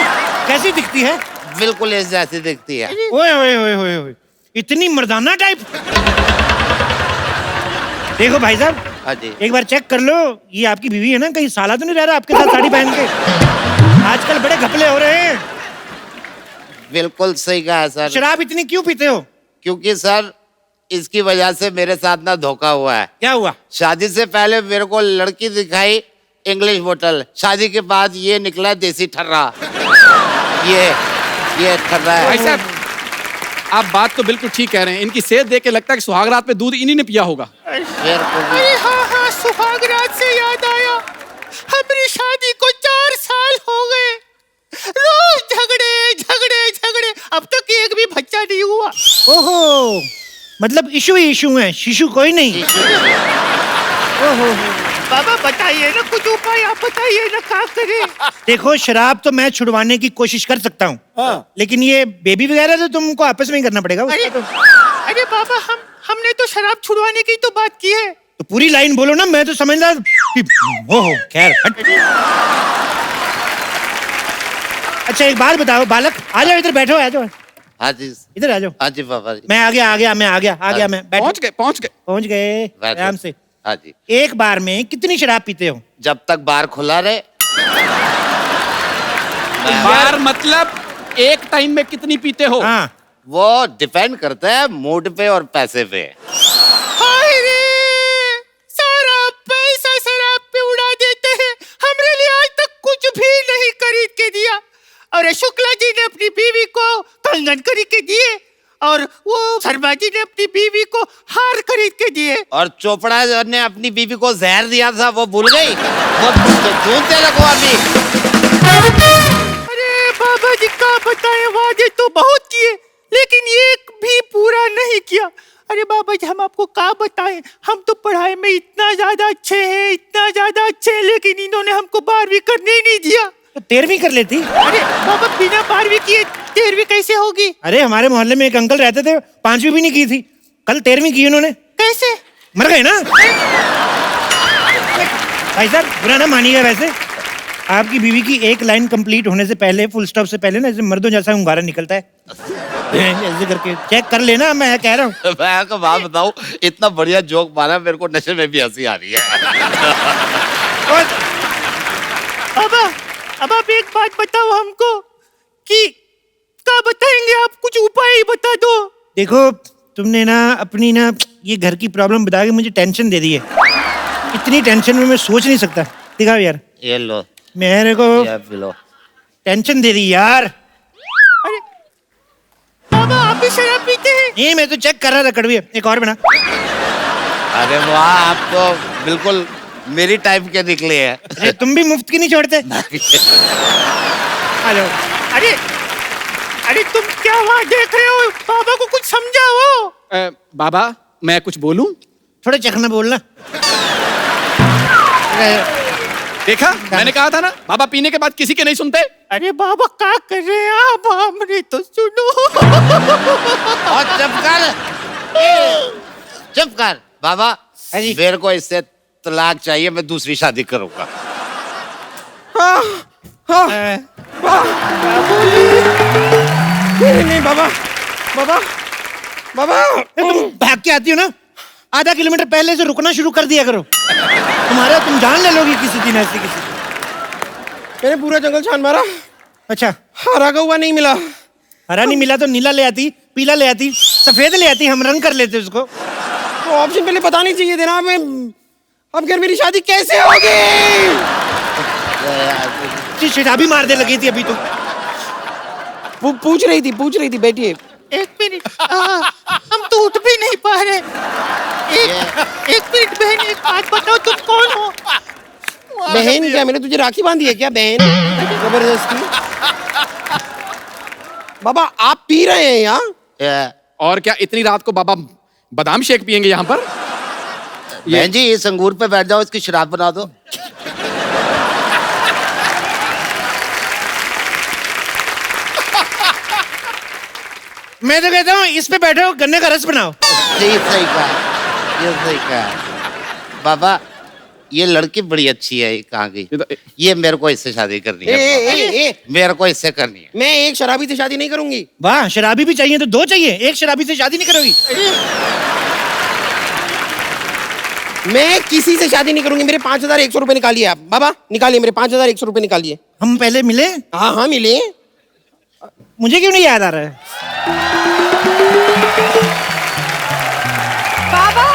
Speaker 1: कैसी दिखती है?
Speaker 3: बिल्कुल इस जैसी दिखती है।
Speaker 1: ओए ओए ओए ओए ओए, इतनी मर्दाना टाइप। देखो भाई साहब,
Speaker 3: हाँ जी।
Speaker 1: एक बार चेक कर लो, ये आपकी बीवी है ना? कहीं साला तो नहीं रह रहा आपके साथ साड़ी पहन के? आजकल बड़े घपले हो रहे हैं।
Speaker 3: बिल्कुल सही कहा है सर।
Speaker 1: शराब इतनी क्यों पीते हो?
Speaker 3: क्योंकि सर, इसकी वजह से मेरे साथ ना धोखा हुआ है।
Speaker 1: क्या हुआ?
Speaker 3: शादी से पहले मेरे को लड़की दिखाई इंग्लिश बोतल, शादी के बाद ये निकला देसी ठर्रा। ये ठर्रा है।
Speaker 2: भाई साहब, आप बात तो बिल्कुल ठीक कह रहे हैं। इनकी सेहत देख के लगता है कि सुहागरात में दूध इन्हीं ने पिया होगा।
Speaker 6: अरे हाँ हाँ, सुहागरात से याद आया, हमारी शादी को 4 साल हो गए। रोज झगड़े झगड़े झगड़े, अब तक एक भी बच्चा नहीं हुआ।
Speaker 1: ओहो, मतलब इशू ही इशू है, शिशु कोई नहीं। ओहो,
Speaker 6: बाबा बताइए ना, कुछ उपाय आप बताइए ना, क्या करें?
Speaker 1: देखो, शराब तो मैं छुड़वाने की कोशिश कर सकता हूँ, लेकिन ये बेबी वगैरह तो तुमको आपस में ही करना पड़ेगा।
Speaker 6: अरे अरे बाबा, हमने तो शराब छुड़वाने की तो बात की है।
Speaker 1: तो पूरी लाइन बोलो ना, मैं तो समझ रहा। ओहो, खैर हट। अच्छा एक बात बताओ बालक, आ जाओ इधर, बैठो, आ जाओ
Speaker 3: हाँ जी,
Speaker 1: इधर, आ जाओ।
Speaker 3: हाँ जी पापा जी।
Speaker 1: मैं आ गया, मैं बैठो।
Speaker 2: पहुंच गए।
Speaker 3: बैठो।
Speaker 1: आराम से।
Speaker 3: हाँ जी।
Speaker 1: एक बार में कितनी शराब पीते हो?
Speaker 3: जब तक बार खुला रहे।
Speaker 2: बार मतलब एक टाइम में कितनी पीते हो?
Speaker 1: हाँ,
Speaker 3: वो डिपेंड करता है मूड पे और पैसे पे।
Speaker 6: हाय रे, सारा पैसा शराब पे उड़ा देते हैं। हमरे लिए आज तक कुछ भी नहीं खरीद के दिया। और शुक्ला जी ने अपनी बीवी को कंगन खरीद के दिए, और वो शर्मा जी ने अपनी बीवी को हार खरीद के दिए।
Speaker 3: और चोपड़ा ने अपनी बीवी को जहर दिया था, वो भूल गई? वो ढूंढते लगो अभी।
Speaker 6: अरे बाबा जी, का बताएं, वादे तो बहुत किए लेकिन एक भी पूरा नहीं किया। अरे बाबा जी, हम आपको क्या बताएं, हम तो पढ़ाई में इतना ज्यादा अच्छे हैं, इतना ज्यादा अच्छे हैं, लेकिन इन्होंने हमको 12वीं करने ही नहीं दिया।
Speaker 1: तो 13वीं कर लेती।
Speaker 6: अरे बाबा, बिना 12वीं किए 13वीं कैसे होगी?
Speaker 1: अरे हमारे मोहल्ले में एक अंकल रहते थे, 5वीं भी नहीं की थी, कल 13वीं की उन्होंने।
Speaker 6: कैसे?
Speaker 1: मर गए ना। भाई साहब, बुरा ना मानिएगा, वैसे आपकी बीवी की एक लाइन कंप्लीट होने से पहले, फुल स्टॉप से पहले ना, ऐसे मर्दों जैसा hunगारा निकलता है। ऐसे करके चेक कर लेना, मैं कह रहा हूँ।
Speaker 3: मैं आपको बात बताऊं, इतना बढ़िया जोक मारा, मेरे को नशे में भी हंसी आ रही है।
Speaker 6: बाबा, अब आप एक बात बताओ हमको कि क्या बताएंगे आप? कुछ उपाय बता दो।
Speaker 1: देखो, तुमने ना अपनी ना ये घर की प्रॉब्लम बता के मुझे टेंशन दे दी है। इतनी टेंशन में मैं सोच नहीं सकता। दिखाओ यार,
Speaker 3: ये लो,
Speaker 1: मेरे को
Speaker 3: ये पी लो।
Speaker 1: टेंशन दे दी यार।
Speaker 6: अरे बाबा, आप भी शराब पीते हैं?
Speaker 1: नहीं, मैं तो चेक कर रहा था। कड़वी है, एक और बना।
Speaker 3: अरे वाह, आप तो बिल्कुल मेरी टाइप के निकले हैं।
Speaker 1: अरे तुम भी मुफ्त की नहीं छोड़ते। आ जाओ।
Speaker 6: अरे अरे, तुम क्या वहाँ देख रहे हो? बाबा को कुछ समझाओ।
Speaker 2: बाबा, मैं कुछ बोलूं?
Speaker 1: थोड़ा चखना बोलना।
Speaker 2: देखा, मैंने कहा था ना, बाबा पीने के बाद किसी के नहीं सुनते।
Speaker 6: अरे बाबा क्या कर रहे हैं आप? हमने तो सुनो।
Speaker 7: और चुप कर बाबा, मेरे को इससे तलाक चाहिए, मैं दूसरी शादी करूंगा।
Speaker 3: हाँ, हाँ, नहीं बाबा, बाबा, बाबा।
Speaker 1: तुम भाग के आती हो ना, आधा किलोमीटर पहले से रुकना शुरू कर दिया करो। तुम जान ले लोगी किसी दिन ऐसी किसी।
Speaker 3: मैंने पूरा जंगल छान मारा।
Speaker 1: अच्छा,
Speaker 3: हरा का हुआ नहीं मिला।
Speaker 1: हरा नहीं मिला तो नीला ले आती, पीला ले आती, सफेद ले आती, हम रंग कर लेते उसको।
Speaker 3: तो ऑप्शन पहले बतानी चाहिए थे ना। मैं अब फिर मेरी शादी कैसे होगी?
Speaker 1: शराबी मार दे लगी थी अभी तो।
Speaker 3: पूछ रही थी बैठिए।
Speaker 6: एक मिनट, हम तो उठ भी नहीं पा रहे। एक मिनट बहन, एक बात बताओ, तुम कौन हो?
Speaker 3: बहन क्या, मैंने तुझे राखी बांधी है क्या बहन? जबरदस्ती। बाबा आप पी रहे हैं यहाँ?
Speaker 2: और क्या इतनी रात को बाबा बादाम शेक पियेंगे यहाँ पर?
Speaker 7: बहन जी इस अंगूर पे बैठ जाओ, इसकी शराब बना दो।
Speaker 1: मैं तो कहता हूँ इस पे बैठो, गन्ने का रस बनाओ।
Speaker 7: ये सही कहा। बाबा ये लड़की बड़ी अच्छी है, कहाँ गई? ये मेरे को इससे शादी करनी है। मेरे को इससे करनी है।
Speaker 3: मैं एक शराबी से शादी नहीं करूंगी।
Speaker 1: वाह, शराबी भी चाहिए तो दो चाहिए, एक शराबी से शादी नहीं करोगी?
Speaker 3: मैं किसी से शादी नहीं करूंगी। मेरे 5,100 रुपए निकालिए आप। बाबा निकालिए, मेरे 5,100 रुपए निकालिए।
Speaker 1: हम पहले मिले?
Speaker 3: हाँ मिले।
Speaker 1: मुझे क्यों नहीं याद आ रहा है?
Speaker 4: बाबा,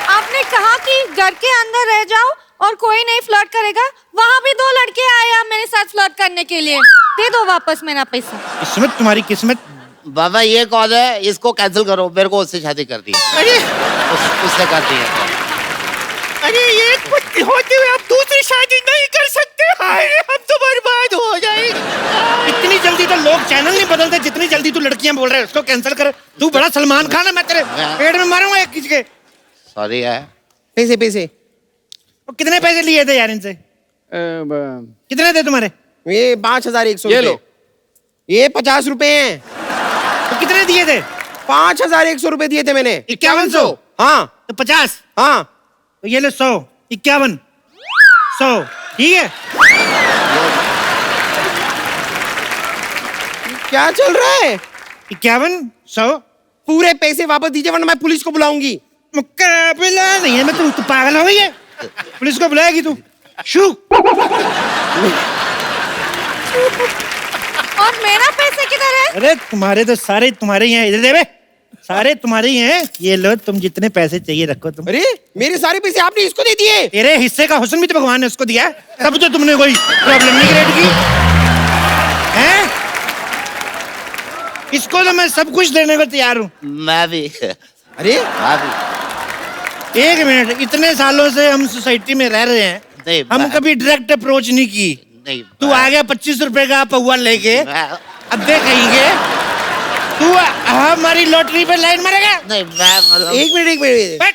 Speaker 4: आपने कहा कि घर के अंदर रह जाओ और कोई नहीं फ्लर्ट करेगा। वहाँ भी 2 लड़के आए हैं मेरे साथ फ्लर्ट करने के लिए। दे दो वापस मेरा पैसा।
Speaker 1: किस्मत, तुम्हारी किस्मत।
Speaker 7: बाबा ये कौन है? इसको कैंसिल करो, मेरे को उससे शादी करनी है।
Speaker 6: अरे
Speaker 7: उससे करनी है।
Speaker 6: अरे एक पत्नी होते हुए आप दूसरी शादी नहीं कर सकते। अरे हम तो बर्बाद हो जाएंगे।
Speaker 1: इतनी जल्दी तो लोग चैनल नहीं बदलते जितनी जल्दी तू लड़कियां बोल रहे हैं उसको कैंसिल कर। तू बड़ा सलमान खान है, मैं तेरे पेट में मारूंगा एक किसी के।
Speaker 7: सॉरी है।
Speaker 3: पैसे
Speaker 1: तो कितने पैसे लिए थे यार इनसे? कितने थे तुम्हारे?
Speaker 3: ये 5,100
Speaker 2: ये लो।
Speaker 3: ये 50 रुपए हैं।
Speaker 1: तो कितने दिए थे?
Speaker 3: 5,100 रुपए दिए थे मैंने।
Speaker 1: 5100?
Speaker 3: हाँ
Speaker 1: तो 50?
Speaker 3: हाँ।
Speaker 1: तो ये लो 100, 51, 100, ठीक है?
Speaker 3: क्या चल रहा है?
Speaker 1: 51, 100।
Speaker 3: पूरे पैसे वापस दीजिए वरना मैं पुलिस को बुलाऊंगी।
Speaker 1: मुकाबला नहीं है। मैं तू पागल हो गई है? पुलिस को बुलाएगी तू? शू।
Speaker 4: और मेरा पैसे किधर है?
Speaker 1: अरे तुम्हारे तो सारे तुम्हारे ही हैं। इधर दे बे, सारे तुम्हारे ही हैं। ये लो, तुम जितने पैसे चाहिए रखो तुम।
Speaker 3: अरे मेरे सारे पैसे आपने इसको दे दिए?
Speaker 1: तेरे हिस्से का हुस्न भी तो भगवान ने उसको दिया है, तब तो तुमने कोई प्रॉब्लम नहीं क्रिएट की हैं? इसको तो मैं सब कुछ देने को तैयार हूँ।
Speaker 7: मैं भी।
Speaker 3: अरे
Speaker 1: एक मिनट, इतने सालों से हम सोसाइटी में रह रहे हैं,
Speaker 7: नहीं,
Speaker 1: हम कभी डायरेक्ट अप्रोच नहीं की।
Speaker 7: नहीं,
Speaker 1: तू आ गया 25 रुपए का पौवा लेके, अब देख कहेंगे तू हमारी लॉटरी पे लाइन मारेगा?
Speaker 7: नहीं मैं मतलब
Speaker 3: एक मिनट।
Speaker 1: बट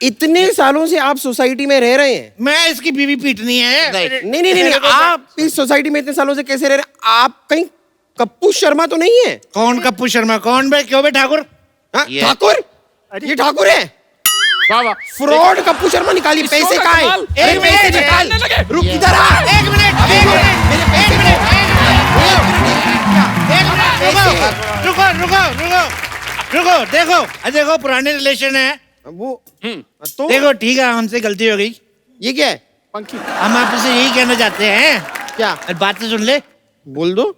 Speaker 3: इतने सालों से आप सोसाइटी में रह रहे हैं?
Speaker 1: मैं इसकी बीवी पीटनी है।
Speaker 3: नहीं। आप इस सोसाइटी में इतने सालों से कैसे रह रहे हैं? आप कहीं कप्पू शर्मा तो नहीं है?
Speaker 1: कौन कप्पू शर्मा? कौन बे? क्यों बे ठाकुर?
Speaker 3: हाँ,
Speaker 7: ये-
Speaker 3: ठाकुर? ये ठाकुर है?
Speaker 2: बाबा
Speaker 3: फ्रॉड कप्पू शर्मा निकालिए
Speaker 2: इसको
Speaker 3: पैसे
Speaker 2: का
Speaker 3: कहाँ
Speaker 2: कमाल।
Speaker 3: है?
Speaker 1: एक
Speaker 3: पैसे
Speaker 1: मिनट,
Speaker 3: निकाल।
Speaker 2: करने लगे।
Speaker 3: रुक इधर आ।
Speaker 1: एक मिनट, रुको। देखो पुराने रिलेशन है।
Speaker 3: वो तो
Speaker 1: देखो ठीक है, हमसे गलती हो गई।
Speaker 3: ये क्या है?
Speaker 2: पंखी
Speaker 1: हम आपसे यही कहना चाहते हैं,
Speaker 3: क्या?
Speaker 1: और बात तो सुन ले।
Speaker 3: बोल दो।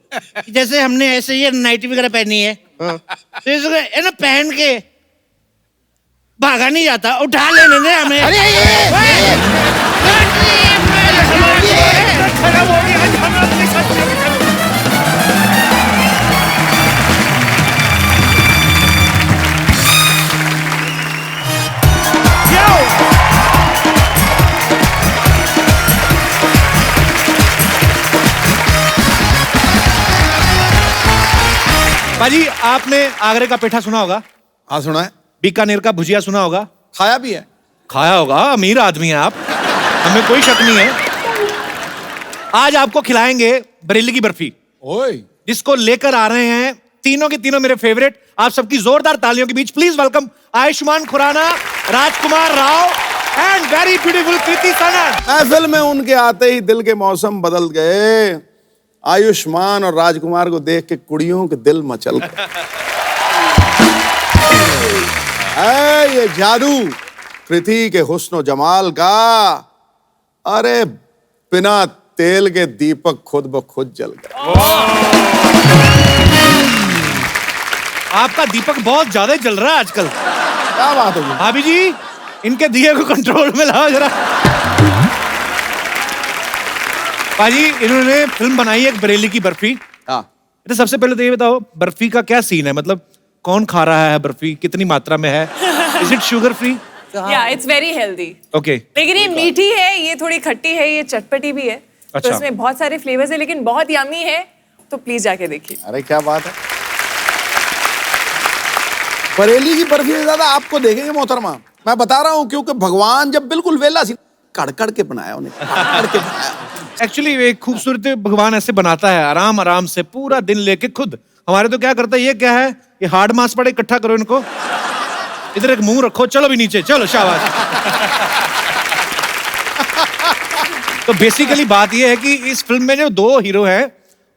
Speaker 1: जैसे हमने ऐसे ये नाइटी वगैरह पहनी है,
Speaker 3: हाँ।
Speaker 1: तो इसको है ना पहन के भागा नहीं जाता, उठा लेने दे हमें।
Speaker 3: अरे
Speaker 1: बाजी, आपने आगरे का पेठा सुना होगा,
Speaker 5: हाँ सुना है,
Speaker 1: बीकानेर का भुजिया सुना होगा,
Speaker 5: खाया भी है।
Speaker 1: खाया होगा। अमीर आदमी है आप, हमें कोई शक नहीं है। आज आपको खिलाएंगे बरेली की बर्फी,
Speaker 5: ओए
Speaker 1: जिसको लेकर आ रहे हैं तीनों के तीनों मेरे फेवरेट। आप सबकी जोरदार तालियों के बीच please welcome Ayushmann Khurrana, Rajkummar Rao and very beautiful Kriti Sanon.
Speaker 5: महफिल में उनके आते ही दिल के मौसम बदल गए। आयुष्मान और राजकुमार को देख के कुड़ियों के दिल मचल गए। ऐ ये जादू कृति के हुस्न जमाल का, अरे बिना तेल के दीपक खुद ब खुद जल गए।
Speaker 1: आपका दीपक बहुत ज्यादा जल रहा है आजकल।
Speaker 5: क्या बात होगी
Speaker 1: भाभी जी, इनके दिए को कंट्रोल में लाओ जरा। भाजी, इन्होंने फिल्म बनाई है एक बरेली की बर्फी।
Speaker 5: हाँ।
Speaker 1: तो सबसे पहले तो ये बताओ, बर्फी का क्या सीन है? मतलब कौन खा रहा है बर्फी, कितनी मात्रा में है? Is it sugar free?
Speaker 8: या इट्स वेरी हेल्दी।
Speaker 1: ओके।
Speaker 8: लेकिन ये मीठी है, ये थोड़ी खट्टी है, ये चटपटी भी है।
Speaker 1: अच्छा।
Speaker 8: तो इसमें बहुत सारे फ्लेवर्स है, लेकिन बहुत यमी है। तो प्लीज जाके देखिए।
Speaker 5: अरे क्या बात है। बरेली की बर्फी से ज्यादा आपको देखेंगे मोहतरमा। मैं बता रहा हूँ, क्योंकि भगवान जब बिल्कुल वेला सी कड़कड़ के बनाया उन्हें, कड़कड़ के बनाया।
Speaker 1: एक्चुअली एक खूबसूरत भगवान ऐसे बनाता है, आराम आराम से पूरा दिन लेके खुद। हमारे तो क्या करता है, ये क्या है, ये हार्ड मास पड़े, इकट्ठा करो इनको, इधर एक मुंह रखो, चलो भी नीचे, चलो शाबाश। तो बेसिकली बात ये है कि इस फिल्म में जो दो हीरो हैं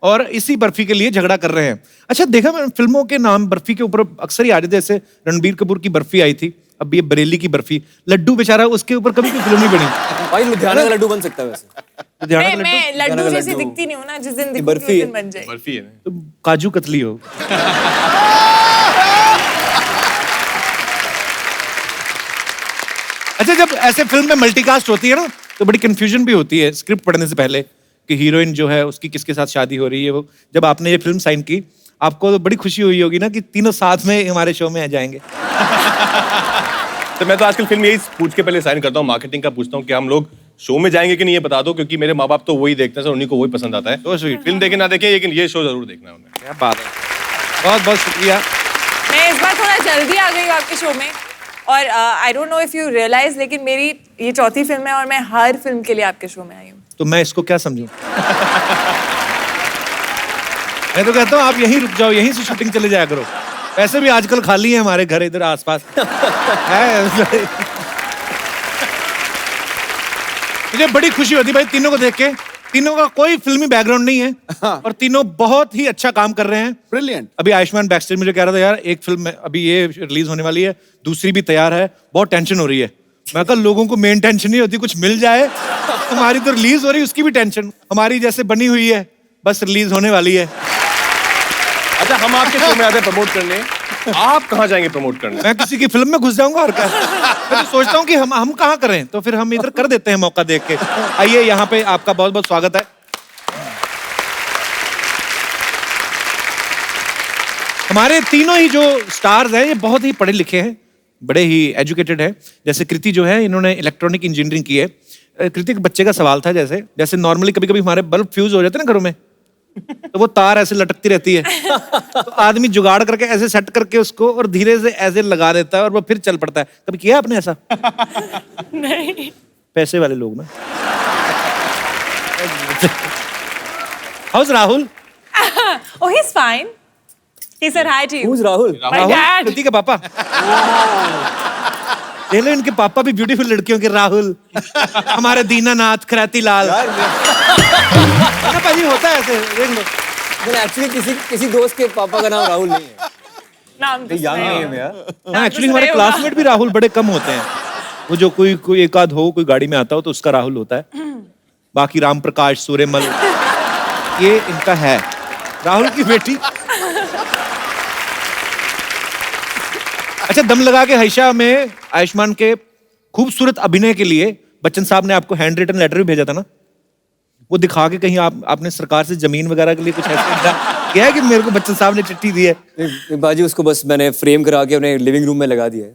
Speaker 1: और इसी बर्फी के लिए झगड़ा कर रहे हैं। अच्छा, देखा मैंने फिल्मों के नाम बर्फी के ऊपर अक्सर ही आ जाते, जैसे रणबीर कपूर की बर्फी आई थी, अब ये बरेली की बर्फी। लड्डू बेचारा, उसके ऊपर कभी कोई फिल्म नहीं बनी।
Speaker 3: भाई लुधियाना का लड्डू बन सकता है वैसे।
Speaker 1: लुधियाना का
Speaker 8: मैं
Speaker 1: लड्डू
Speaker 8: लड्डू जैसी दिखती नहीं हूँ ना, जिस दिन दिखूंगी
Speaker 3: बर्फी
Speaker 8: उस दिन बन जाएगी।
Speaker 2: बर्फी है।
Speaker 1: तुम काजू कतली हो। अच्छा, जब ऐसे फिल्म में मल्टीकास्ट होती है ना, तो बड़ी कंफ्यूजन भी होती है स्क्रिप्ट पढ़ने से पहले कि हीरोइन जो है उसकी किसके साथ शादी हो रही है। वो जब आपने ये फिल्म साइन की, आपको तो बड़ी खुशी हुई होगी ना कि तीनों साथ में हमारे शो में आ जाएंगे।
Speaker 9: तो मैं तो आजकल फिल्म यही पूछ के पहले साइन करता हूँ, मार्केटिंग का पूछता हूँ कि हम लोग शो में जाएंगे कि नहीं, ये बता दो, क्योंकि मेरे माँ बाप तो वही देखते हैं सर, उन्हीं को वही पसंद आता है।
Speaker 1: तो स्वीट।
Speaker 9: फिल्म देखे ना देखें, लेकिन ये शो जरूर देखना है उन्हें।
Speaker 1: क्या बात है, बहुत बहुत शुक्रिया।
Speaker 8: मैं इस बार थोड़ा जल्दी आ गई हूँ आपके शो में, और I don't know if you realize, लेकिन मेरी ये चौथी फिल्म है और मैं हर फिल्म के लिए आपके शो में आई हूँ।
Speaker 1: तो मैं इसको क्या समझूं? मैं तो कहता हूँ आप यहीं रुक जाओ, यहीं से शूटिंग चले जाया करो। वैसे भी आजकल खाली है हमारे घर इधर आसपास है। मुझे बड़ी खुशी होती भाई तीनों को देख के। तीनों का कोई फिल्मी बैकग्राउंड नहीं है और तीनों बहुत ही अच्छा काम कर रहे हैं।
Speaker 5: ब्रिलियंट।
Speaker 1: अभी आयुष्मान बैकस्टेज मुझे कह रहा था, यार एक फिल्म अभी ये रिलीज होने वाली है, दूसरी भी तैयार है, बहुत टेंशन हो रही है। मैं कहा लोगों को मेन टेंशन नहीं होती, कुछ मिल जाए। हमारी तो रिलीज हो रही है, उसकी भी टेंशन। हमारी जैसे बनी हुई है, बस रिलीज होने वाली है।
Speaker 9: अच्छा, हम आपके शो में आते हैं प्रमोट करने, आप कहाँ जाएंगे प्रमोट करने?
Speaker 1: मैं किसी की फिल्म में घुस जाऊंगा और क्या। मैं तो सोचता हूँ कि हम कहाँ करें, तो फिर हम इधर कर देते हैं मौका देख के। आइए, यहाँ पे आपका बहुत बहुत स्वागत है। हमारे तीनों ही जो स्टार्स हैं, ये बहुत ही पढ़े लिखे हैं, बड़े ही एजुकेटेड हैं। जैसे कृति जो है, इन्होंने इलेक्ट्रॉनिक इंजीनियरिंग की है। कृति, एक बच्चे का सवाल था, जैसे नॉर्मली कभी कभी हमारे बल्ब फ्यूज हो जाते हैं ना घरों में, तो वो तार ऐसे लटकती रहती है, तो आदमी जुगाड़ करके ऐसे सेट करके उसको और धीरे से ऐसे लगा देता है और वो फिर चल पड़ता है। कभी किया आपने ऐसा?
Speaker 8: नहीं।
Speaker 1: पैसे वाले लोग ना। House Rahul?
Speaker 8: Oh, he's fine. He said hi to you.
Speaker 3: Who's Rahul?
Speaker 8: My dad.
Speaker 1: कृति के पापा। देख लो, इनके पापा भी ब्यूटीफुल लड़कियों के, राहुल, हमारे दीनानाथ, खराती लाल। ना पाजी, होता है ऐसे, देख लो।
Speaker 3: एक्चुअली किसी दोस्त के पापा का नाम राहुल नहीं है।
Speaker 8: नाम तो
Speaker 3: यंग
Speaker 8: सही
Speaker 3: नेम है यार।
Speaker 1: एक्चुअली हमारे
Speaker 8: सही
Speaker 1: क्लासमेट भी राहुल बड़े कम होते हैं। वो जो कोई एक आध हो, कोई गाड़ी में आता हो तो उसका राहुल होता है। बाकी राम प्रकाश, सूर्यमल, ये इनका है। राहुल की बेटी। अच्छा, दम लगा के हईशा में आयुष्मान के खूबसूरत अभिनय के लिए बच्चन साहब ने आपको हैंड रिटन लेटर भी भेजा था ना, वो दिखा के कहीं आपने सरकार से जमीन वगैरह के लिए कुछ ऐसा किया है कि मेरे को बच्चन साहब ने चिट्ठी दी है?
Speaker 3: बाजी, उसको बस मैंने फ्रेम करा के अपने लिविंग रूम में लगा दिया है।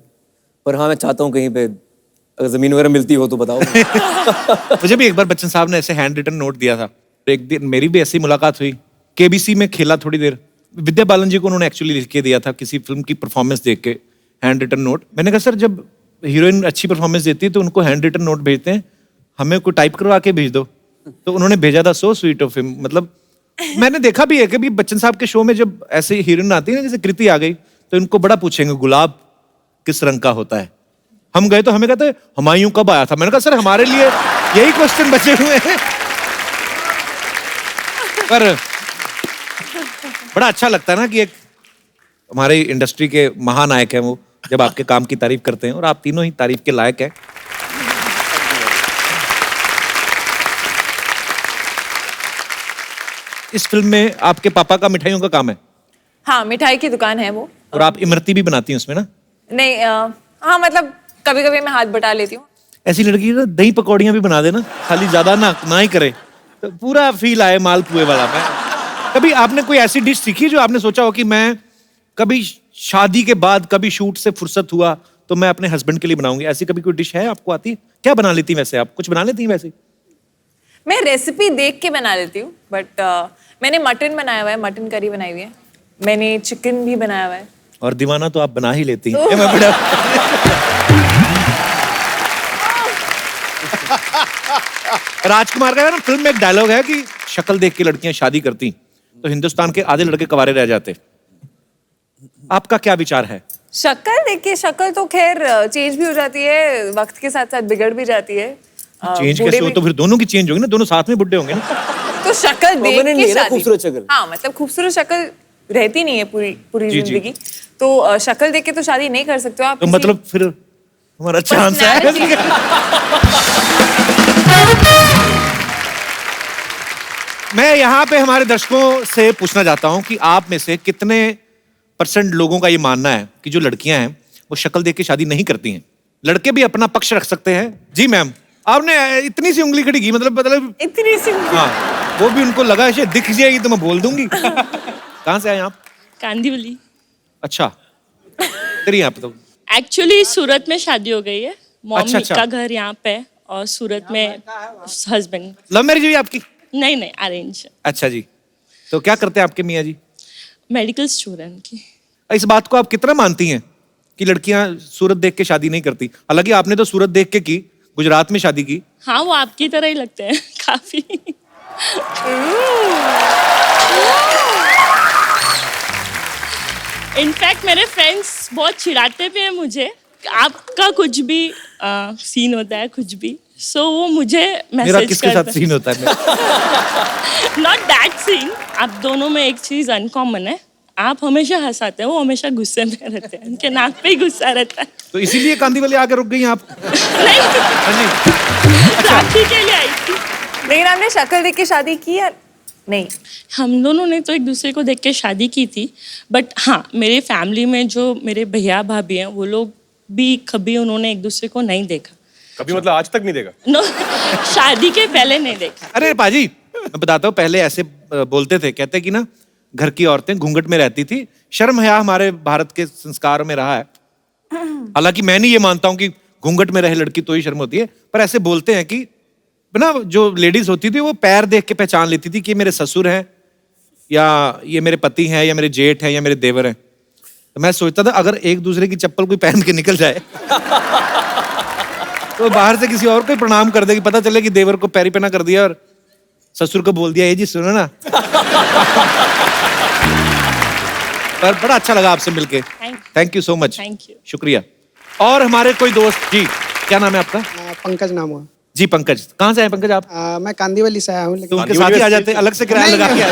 Speaker 3: पर हाँ, मैं चाहता हूँ कहीं पे अगर जमीन वगैरह मिलती हो तो बताओ।
Speaker 1: मुझे भी एक बार बच्चन साहब ने ऐसे हैंड रिटन नोट दिया था। एक दिन मेरी भी ऐसी मुलाकात हुई, केबीसी में खेला थोड़ी देर। विद्या बालन जी को उन्होंने एक्चुअली लिख के दिया था किसी फिल्म की परफॉर्मेंस देख के, हैंड रिटन नोट। मैंने कहा सर, जब हीरोइन अच्छी परफॉर्मेंस देती है तो उनको हैंड रिटन नोट भेजते हैं, हमें कोई टाइप करवा के भेज दो। तो उन्होंने भेजा था सो स्वीट ऑफ हिम। मतलब मैंने देखा भी है कि भी बच्चन साहब के शो में जब ऐसे हीरोइन आती है ना, जैसे कृति आ गई, तो इनको बड़ा पूछेंगे गुलाब किस रंग का होता है। हम गए तो हमें कहते हुमायूं कब आया था। मैंने कहा सर हमारे लिए यही क्वेश्चन बचे हुए हैं। पर बड़ा अच्छा लगता है ना कि एक हमारे इंडस्ट्री के महानायक हैं वो, जब आपके काम की तारीफ करते हैं, और आप तीनों ही तारीफ के लायक हैं। इस फिल्म में आपके पापा का मिठाइयों का काम है।
Speaker 8: हाँ, मिठाई की दुकान है वो।
Speaker 1: और आप इमरती भी बनाती हैं उसमें ना?
Speaker 8: नहीं, हाँ मतलब कभी कभी मैं हाथ बटा लेती हूँ।
Speaker 1: ऐसी लड़की ना दही पकौड़ियां भी बना देना, खाली ज्यादा ना ही करे, तो पूरा फील आए मालपुए वाला। मैं कभी आपने कोई ऐसी डिश सीखी जो आपने सोचा हो कि मैं कभी शादी के बाद कभी शूट से फुर्सत हुआ तो मैं अपने हस्बैंड के लिए बनाऊंगी? ऐसी कभी कोई डिश है आपको आती है? क्या बना लेती हैं वैसे आप? कुछ बना लेती हैं वैसे?
Speaker 8: मैं रेसिपी देख के बना लेती हूँ, बट मैंने मटन बनाया हुआ है, मटन करी बनाई हुई है। मैंने चिकन भी बनाया हुआ है।
Speaker 1: और दीवाना तो आप बना ही लेती हैं। मैं बड़ा राजकुमार का ना फिल्म में एक डायलॉग है कि शक्ल देख के लड़कियां शादी करती तो हिंदुस्तान के आधे लड़के कवारे रह जाते। आपका क्या विचार है?
Speaker 8: शक्ल देख के, शक्ल तो खैर चेंज भी हो जाती है, वक्त के साथ साथ बिगड़ भी जाती है।
Speaker 1: चेंज कैसे हो? तो फिर दोनों की चेंज होगी ना, दोनों साथ में बुड्ढे होंगे ना।
Speaker 8: तो शक्ल देख के शादी,
Speaker 3: खूबसूरत शक्ल।
Speaker 8: हाँ मतलब खूबसूरत शक्ल रहती नहीं है पूरी जिंदगी। तो शक्ल देख के तो शादी नहीं कर सकते हो आप।
Speaker 1: तो मतलब फिर हमारा चांस है। मैं यहाँ पे हमारे दर्शकों से पूछना चाहता हूँ कि आप में से कितने % लोगों का ये मानना है कि जो लड़कियां हैं वो शक्ल देख के शादी नहीं करती हैं? लड़के भी अपना पक्ष रख सकते हैं। जी मैम, आपने इतनी सी उंगली खड़ी की, मतलब
Speaker 8: इतनी सी।
Speaker 1: हाँ, वो भी उनको लगा शायद दिख जाएगी तो मैं बोल दूंगी। कहाँ से आए आप?
Speaker 10: कांदीवली।
Speaker 1: अच्छा, तेरी यहाँ पे तो
Speaker 10: एक्चुअली सूरत में शादी हो गई है। मॉम
Speaker 1: अच्छा।
Speaker 10: का घर यहाँ पे है और सूरत में हस्बैंड।
Speaker 1: लव मैरिज हुई आपकी?
Speaker 10: नहीं, अरेंज।
Speaker 1: अच्छा जी। तो क्या करते हैं आपके मियाँ जी?
Speaker 10: मेडिकल स्टूडेंट की।
Speaker 1: इस बात को आप कितना मानती हैं कि लड़कियां सूरत देख के शादी नहीं करती? हालांकि आपने तो सूरत देख के की, गुजरात में शादी की।
Speaker 10: हाँ, वो आपकी तरह ही लगते हैं काफी। इनफैक्ट मेरे फ्रेंड्स बहुत चिढ़ाते भी हैं मुझे, आपका कुछ भी सीन होता है कुछ भी, सो वो मुझे मैसेज
Speaker 1: मेरा किसके साथ सीन होता है?
Speaker 10: Not that scene. आप दोनों में एक चीज अनकॉमन है, आप हमेशा हंसाते हैं, वो हमेशा गुस्से में रहते हैं, उनके नाक पे ही गुस्सा रहता है।
Speaker 1: तो इसीलिए कांदीवली आके रुक गई आप?
Speaker 10: नहीं,
Speaker 1: हाँ जी।
Speaker 10: शादी के लिए आई थी।
Speaker 8: लेकिन आपने शक्ल देख के शादी की या नहीं?
Speaker 10: हम दोनों ने तो एक दूसरे को देख के शादी की थी, बट हाँ मेरे फैमिली में जो मेरे भैया भाभी हैं वो लोग भी कभी उन्होंने एक दूसरे को नहीं देखा।
Speaker 9: कभी मतलब आज तक नहीं देखा?
Speaker 10: नो, शादी के पहले नहीं देखा।
Speaker 1: अरे पाजी, मैं बताता हूँ, पहले ऐसे बोलते थे, कहते कि ना घर की औरतें घूंघट में रहती थी। शर्म हया हमारे भारत के संस्कार में रहा है। हालांकि मैं नहीं ये मानता हूँ कि घूंघट में रहे लड़की तो ही शर्म होती है, पर ऐसे बोलते हैं कि ना जो लेडीज होती थी वो पैर देख के पहचान लेती थी कि मेरे ससुर हैं या ये मेरे पति हैं या मेरे जेठ हैं या मेरे देवर हैं। तो मैं सोचता था अगर एक दूसरे की चप्पल कोई पहन के निकल जाए तो बाहर से किसी और को प्रणाम कर देगी, पता चले कि देवर को पैरी पहना कर दिया और ससुर को बोल दिया ये जी सुनो ना। पर बड़ा अच्छा लगा आपसे मिलके। Thank you so much.
Speaker 10: Thank you.
Speaker 1: शुक्रिया। और हमारे कोई दोस्त जी, क्या नाम है आपका?
Speaker 11: पंकज नाम हुआ
Speaker 1: जी। पंकज, कहाँ से आए पंकज आप?
Speaker 11: मैं कांदीवली से आया हूँ, लेकिन
Speaker 1: तो उनके साथ ही आ जाते, अलग से किराया लगा के आए?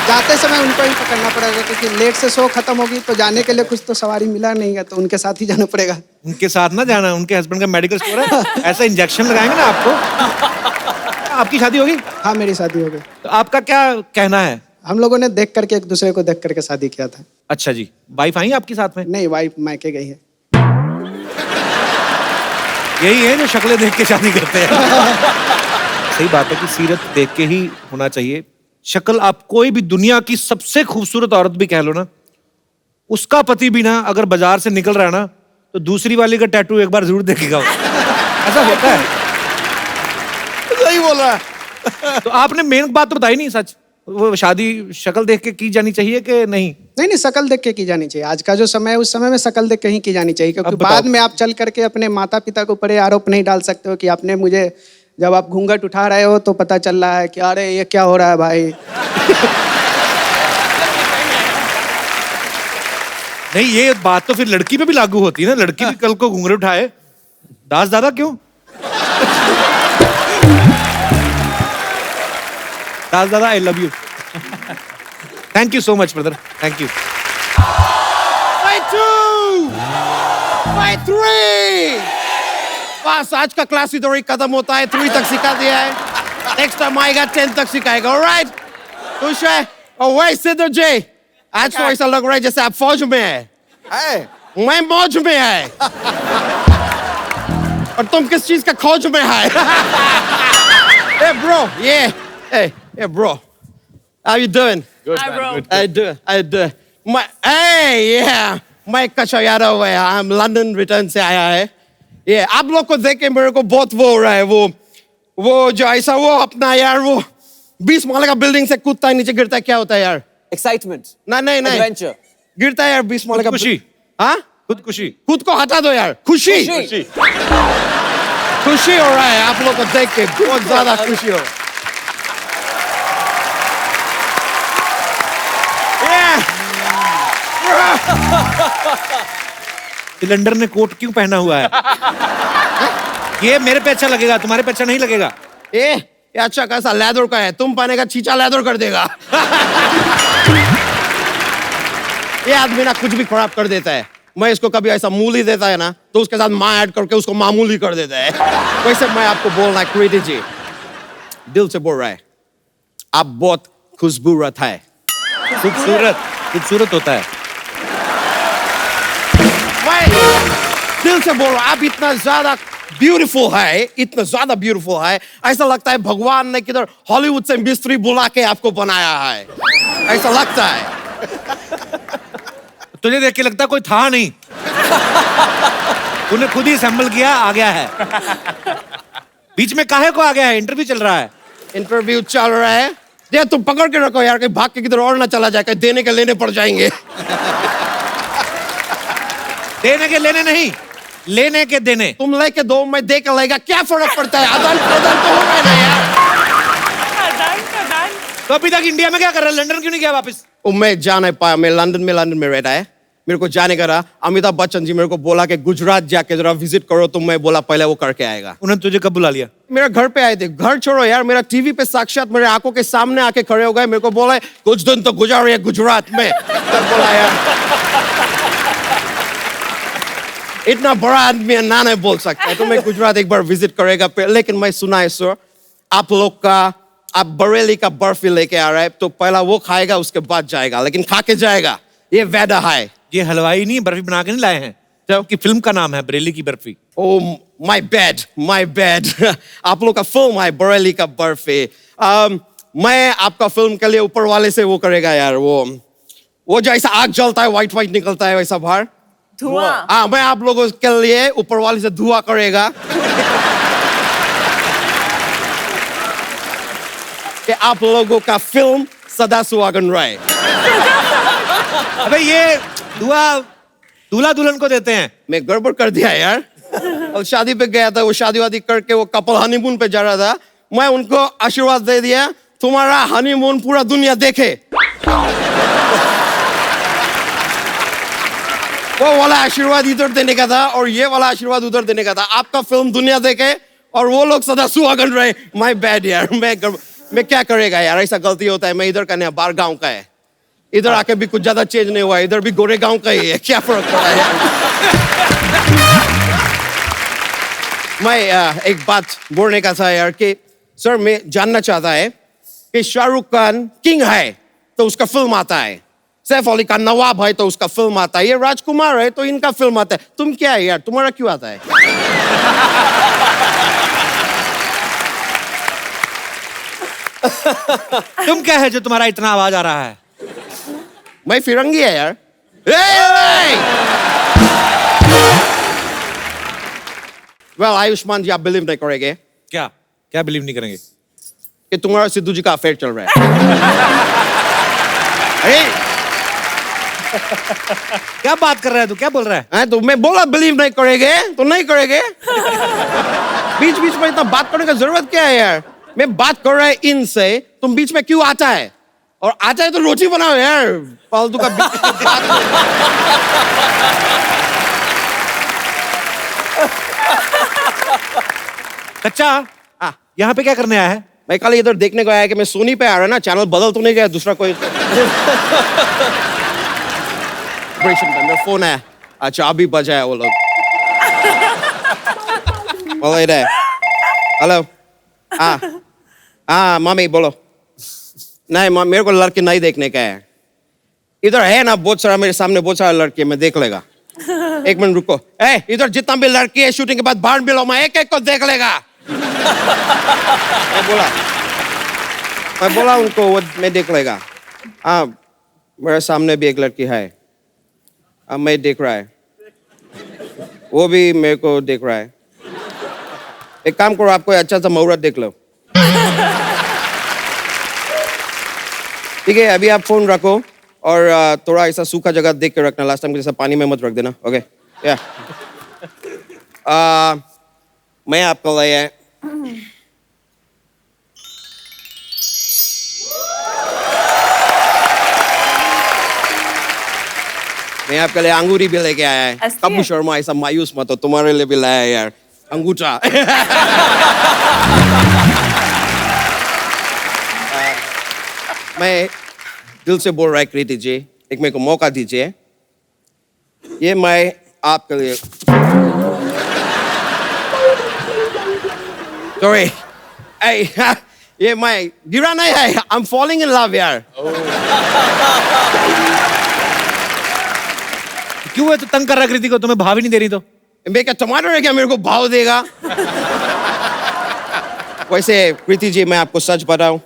Speaker 11: जाते समय उनको ही पकड़ना पड़ेगा, क्योंकि लेट से शो खत्म होगी तो जाने के लिए कुछ तो सवारी मिला नहीं है, तो उनके साथ ही जाना पड़ेगा।
Speaker 1: उनके साथ ना जाना, उनके हस्बैंड का मेडिकल स्टोर है, ऐसा इंजेक्शन लगाएंगे ना आपको। आपकी शादी होगी?
Speaker 11: हाँ, मेरी शादी हो गई।
Speaker 1: तो आपका क्या कहना है?
Speaker 11: हम लोगों ने देख करके, एक दूसरे को देख करके शादी किया था।
Speaker 1: अच्छा जी। वाइफ आई आपके साथ में?
Speaker 11: नहीं, वाइफ मायके गई है।
Speaker 1: यही है जो शक्लें देख के शादी करते हैं। सही बात है कि सीरत देख के ही होना चाहिए। शक्ल आप कोई भी दुनिया की सबसे खूबसूरत औरत भी कह लो ना, उसका पति भी ना अगर बाजार से निकल रहा है ना तो दूसरी वाली का टैटू एक बार जरूर देखेगा। ऐसा होता है।
Speaker 5: सही बोल रहा है।
Speaker 1: तो आपने मेन बात तो बताई नहीं, सच वो शादी शक्ल देख के की जानी चाहिए कि नहीं?
Speaker 11: नहीं, शक्ल देख के की जानी चाहिए। आज का जो समय है उस समय में शक्ल देख के ही की जानी चाहिए, क्योंकि बाद में आप चल करके अपने माता पिता के ऊपर ये आरोप नहीं डाल सकते हो कि आपने मुझे जब आप घूंघट उठा रहे हो तो पता चल रहा है कि अरे ये क्या हो रहा है भाई।
Speaker 1: नहीं, ये बात तो फिर लड़की पे भी लागू होती है ना, लड़की भी कल को घूंघट उठाए, दास दादा क्यों? दास दादा, I love you. Thank you so much brother, thank you.
Speaker 3: Fight 2! Fight 3! बस आज का क्लास इधर ही खत्म होता है, 3 तक सिखा दिया है, नेक्स्ट टाइम आएगा 10 तक सिखाएगा, ऑलराइट? खुश है? और वही सिद्धू जी, आज तो ऐसा लग रहा है जैसे आप फौज में है। मैं मौज में है। और तुम किस चीज का खोज में है? Hey bro, hey bro, how you doing?
Speaker 9: Good,
Speaker 8: Hi,
Speaker 9: man,
Speaker 8: bro.
Speaker 9: good.
Speaker 3: I do. मैं कशा यादव है, हम लंदन रिटर्न से आया है। ये आप लोग को देख के मेरे को बहुत वो हो रहा है, वो जो ऐसा वो अपना यार वो 20 माले का बिल्डिंग से कूदता है, नीचे गिरता है, क्या होता है यार?
Speaker 12: एक्साइटमेंट,
Speaker 3: नहीं
Speaker 12: एडवेंचर,
Speaker 3: गिरता है यार 20 माले का।
Speaker 1: खुशी।
Speaker 3: हाँ,
Speaker 1: खुदकुशी।
Speaker 3: खुद को हटा दो यार, खुशी हो रहा है आप लोग को देख के, बहुत ज्यादा खुशी हो।
Speaker 1: सिलेंडर ने कोट क्यों पहना हुआ है? ये मेरे पे अच्छा लगेगा, तुम्हारे पे अच्छा नहीं लगेगा।
Speaker 3: ये अच्छा कैसा लेदर का है, तुम पहनेगा चीचा लेदर कर देगा। ये आदमी ना कुछ भी खराब कर देता है। मैं इसको कभी ऐसा मूली देता है ना तो उसके साथ माँ ऐड करके उसको मामूली कर देता है। वैसे मैं आपको बोलना है कृति जी, दिल से बोल रहा है, आप बहुत खुशबूरत है।
Speaker 1: खूबसूरत होता है।
Speaker 3: मैं दिल से बोल रहा हूँ, आप इतना ज्यादा ब्यूटीफुल है, इतना ज्यादा ब्यूटीफुल है, ऐसा लगता है भगवान ने किधर हॉलीवुड से मिस्त्री बुला के आपको बनाया है, ऐसा लगता है।
Speaker 1: तुझे देख के लगता कोई था नहीं, तूने खुद ही असेंबल किया, आ गया है। बीच में काहे को आ गया है? इंटरव्यू चल रहा है।
Speaker 3: इंटरव्यू चल रहा है, ये तुम पकड़ के रखो यार, कहीं भाग के किधर और ना चला जाए, कहीं देने के लेने पड़ जाएंगे।
Speaker 1: देने के लेने नहीं, लेने के देने।
Speaker 3: तुम लेके दो, मैं दे के लेगा, क्या फर्क पड़ता है? आदान प्रदान तो हो रहा है ना यार।
Speaker 1: तो अभी तक इंडिया में क्या कर रहा है? लंदन क्यों नहीं गया वापस?
Speaker 3: मैं जा नहीं पाया, मैं लंदन में रहता है, मेरे को जाने का रहा। अमिताभ बच्चन जी मेरे को बोला कि गुजरात जाके जरा विजिट करो, तो मैं बोला पहले वो करके आएगा।
Speaker 1: उन्होंने तुझे कब बुला लिया?
Speaker 3: मेरा घर पे आए थे। घर छोड़ो यार, मेरा टीवी पे साक्षात मेरे आंखों के सामने आके खड़े हो गए, मेरे को बोला कुछ दिन तो गुजारे गुजरात में। बोला यार इतना बड़ा आदमी है, ना नहीं बोल सकता है, तो मैं गुजरात एक बार विजिट करेगा। लेकिन मैं सुना है सर, आप लोग का, आप बरेली का बर्फी लेके आ रहे हैं, तो पहला वो खाएगा उसके बाद जाएगा, लेकिन खा के जाएगा, ये वादा है।
Speaker 1: ये हलवाई नहीं, बर्फी बना के नहीं लाए हैं, जबकि फिल्म का नाम है बरेली की बर्फी।
Speaker 3: Oh my bad. आप लोग का फिल्म है बरेली का बर्फी। मैं आपका फिल्म के लिए ऊपर वाले से वो करेगा यार, वो जैसा आग जलता है, व्हाइट निकलता है वैसा बाहर
Speaker 8: धुआं।
Speaker 3: हाँ, मैं आप लोगों के लिए ऊपर वाले से धुआं करेगा कि आप लोगों का फिल्म सदा सुहागन रहे।
Speaker 1: अबे ये दूल्हा दुल्हन को देते हैं।
Speaker 3: मैं गड़बड़ कर दिया यार। और शादी पे गया था, वो शादी वादी करके वो कपल हनीमून पे जा रहा था, मैं उनको आशीर्वाद दे दिया, तुम्हारा हनीमून पूरा दुनिया देखे। वो वाला आशीर्वाद इधर देने का था और ये वाला आशीर्वाद उधर देने का था। आपका फिल्म दुनिया देखे और वो लोग सदा सुहागन रहे। माय बैड यार, मैं क्या करेगा यार, ऐसा गलती होता है। मैं इधर का नहीं, बाहर गांव का है, इधर आके भी कुछ ज्यादा चेंज नहीं हुआ, इधर भी गोरे गांव का ही है, क्या फर्क पड़ा है यार। मैं एक बात बोलने का था यार कि सर, मैं जानना चाहता है कि शाहरुख खान किंग है तो उसका फिल्म आता है, सैफ अली खान नवाब है तो उसका फिल्म आता है, ये राजकुमार है तो इनका फिल्म आता है, तुम क्या है यार, तुम्हारा क्यों आता है?
Speaker 1: तुम क्या है जो तुम्हारा इतना आवाज आ रहा है?
Speaker 3: मैं फिरंगी है यार। वेल आयुष्मान जी, आप बिलीव नहीं करेंगे।
Speaker 1: क्या क्या बिलीव नहीं करेंगे?
Speaker 3: कि तुम्हारा सिद्धू जी का अफेयर चल रहा है। अरे
Speaker 1: क्या बात कर रहा है तू, क्या बोल रहा है?
Speaker 3: तो मैं बोला बिलीव नहीं करेंगे तो नहीं करेंगे। बीच बीच में इतना बात करने का जरूरत क्या है यार? मैं बात कर रहा है इनसे, तुम बीच में क्यों आता है? और आता है तो रोटी बनाओ यार, फालतू का बीच में बात।
Speaker 1: कच्चा, यहाँ पे क्या करने आया है?
Speaker 3: मैं कल इधर देखने को आया कि मैं सोनी पे आ रहा है ना, चैनल बदल तो नहीं गया दूसरा कोई? मेरा फोन है। अच्छा अभी बजा है वो लोग। बोलो इधर। हेलो। हाँ मम्मी बोलो। नहीं मेरे को लड़के नहीं देखने का है। इधर है ना बहुत सारा, मेरे सामने बहुत सारा लड़के, मैं देख लेगा। एक मिनट रुको। इधर जितना भी लड़की है शूटिंग के बाद बाहर मिलो, मैं एक एक को देख लेगा। मैं बोला उनको वो मैं देख लेगा। हाँ मेरे सामने भी एक लड़की है, अब मैं देख रहा है, वो भी मेरे को देख रहा है। एक काम करो, आप कोई अच्छा सा मुहूर्त देख लो। ठीक है अभी आप फोन रखो और थोड़ा ऐसा सूखा जगह देख के रखना, लास्ट टाइम के जैसा पानी में मत रख देना। ओके या मैं आपको लाया है मैं आपके लिए अंगूरी भी लेके आया है। कबू शर्मा ऐसा मायूस मत हो, तुम्हारे लिए भी लाया है यार अंगूठा। मैं दिल से बोल रहा है कृति जी, एक मेरे को मौका दीजिए। ये मैं आपके लिए सॉरी ये मैं गिरा नहीं है, I am falling in love यार।
Speaker 1: क्यों है तो तंग कर रहा कृति को? तुम्हें भाव ही नहीं दे रही तो?
Speaker 3: मैं क्या टमाटर है क्या मेरे को भाव देगा? वैसे कृति जी मैं आपको सच बताऊं,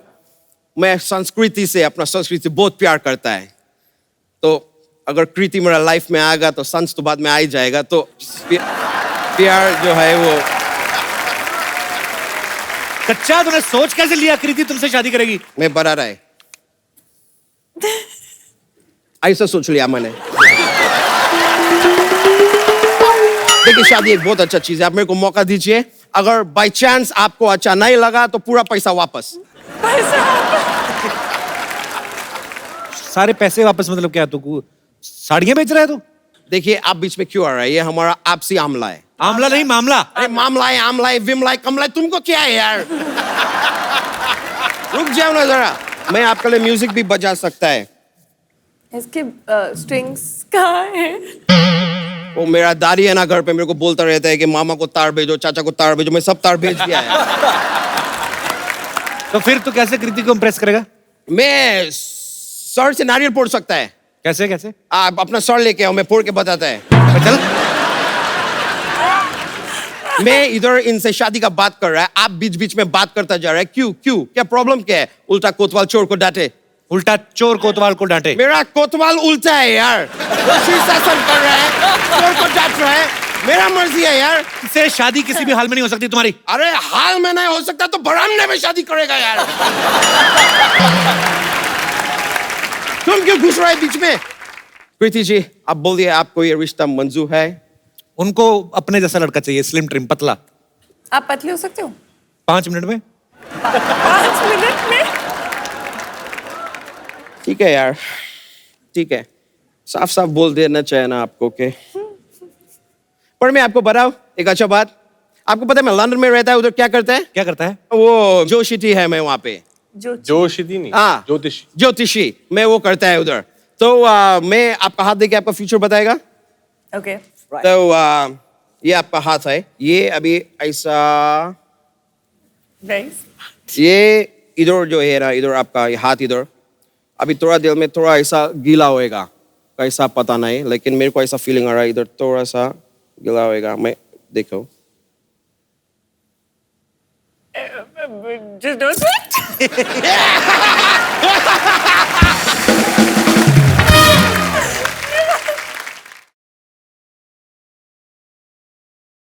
Speaker 3: मैं संस्कृति से, अपना संस्कृति बहुत प्यार करता है। तो अगर कृति मेरा लाइफ में आएगा तो संस तो बाद में आ ही जाएगा, तो प्यार जो है वो।
Speaker 1: कच्चा तुमने सोच कैसे लिया कृति तुमसे शादी करेगी?
Speaker 3: मैं बता रहा है, ऐसा सोच लिया मैंने। देखिए शादी एक बहुत अच्छा चीज है, आप मेरे को मौका दीजिए। अगर बाय चांस आपको अच्छा नहीं लगा तो पूरा पैसा वापस।
Speaker 1: सारे पैसे वापस मतलब क्या? तू साड़ियां बेच रहा है तू?
Speaker 3: देखिए आप बीच में क्यों आ रहा है? ये हमारा आपसी आमला है।
Speaker 1: आमला नहीं मामला।
Speaker 3: अरे मामला है, आमला है, विमला है, कमला है, तुमको क्या है यार? रुक जाओ ना जरा, मैं आपके लिए म्यूजिक भी बजा सकता है।
Speaker 8: इसके स्ट्रिंग्स कहाँ है?
Speaker 3: वो मेरा दादी है ना घर पे, मेरे को बोलता रहता है कि मामा को तार भेजो, चाचा को तार भेजो, मैं सब तार भेज दिया है।
Speaker 1: तो फिर तू कैसे कृति को इम्प्रेस करेगा?
Speaker 3: मैं सर से नारियल फोड़ सकता है।
Speaker 1: कैसे कैसे?
Speaker 3: आप अपना सर लेके आओ, मैं फोड़ के बताता है।
Speaker 1: चल।
Speaker 3: मैं इधर इनसे शादी का बात कर रहा है, आप बीच बीच में बात करता जा रहा है। क्यों क्यों, क्या प्रॉब्लम क्या है? उल्टा कोतवाल चोर को डांटे।
Speaker 1: उल्टा चोर कोतवाल को डांटे?
Speaker 3: मेरा कोतवाल उल्टा है यार, शीर्षासन कर रहा है, चोर को डांट रहा है। मेरा मर्जी है यार।
Speaker 1: इससे शादी किसी भी हाल में नहीं हो सकती तुम्हारी।
Speaker 3: अरे हाल में नहीं हो सकता तो बरामदे में शादी करेगा यार। तुम क्यों घुस रहे बीच में? कृति जी आप बोलिए, आपको ये रिश्ता मंजूर है?
Speaker 1: उनको अपने जैसा लड़का चाहिए, स्लिम ट्रिम पतला।
Speaker 8: आप पतले हो सकते हो?
Speaker 1: 5 मिनट में।
Speaker 8: 5 मिनट में?
Speaker 3: ठीक है यार, ठीक है, साफ साफ बोल देना चाहिए ना आपको के। पर मैं आपको बताऊं एक अच्छा बात, आपको पता है मैं लंदन में रहता है, उधर क्या करता है?
Speaker 1: क्या करता है?
Speaker 3: वो जोशिटी है, मैं वहां पे
Speaker 9: जोशिती नहीं,
Speaker 3: हाँ
Speaker 9: ज्योतिषी।
Speaker 3: ज्योतिषी मैं वो करता है उधर। तो मैं आपका हाथ देके आपका फ्यूचर बताएगा।
Speaker 8: ओके
Speaker 3: तो ये आपका हाथ है, ये अभी ऐसा, ये इधर जो है ना, इधर आपका ये हाथ इधर, अभी थोड़ा दिल में थोड़ा ऐसा गीला होएगा, कैसा पता नहीं, लेकिन मेरे को ऐसा फीलिंग आ रहा है इधर थोड़ा सा गीला होएगा। मैं देखो
Speaker 8: Just don't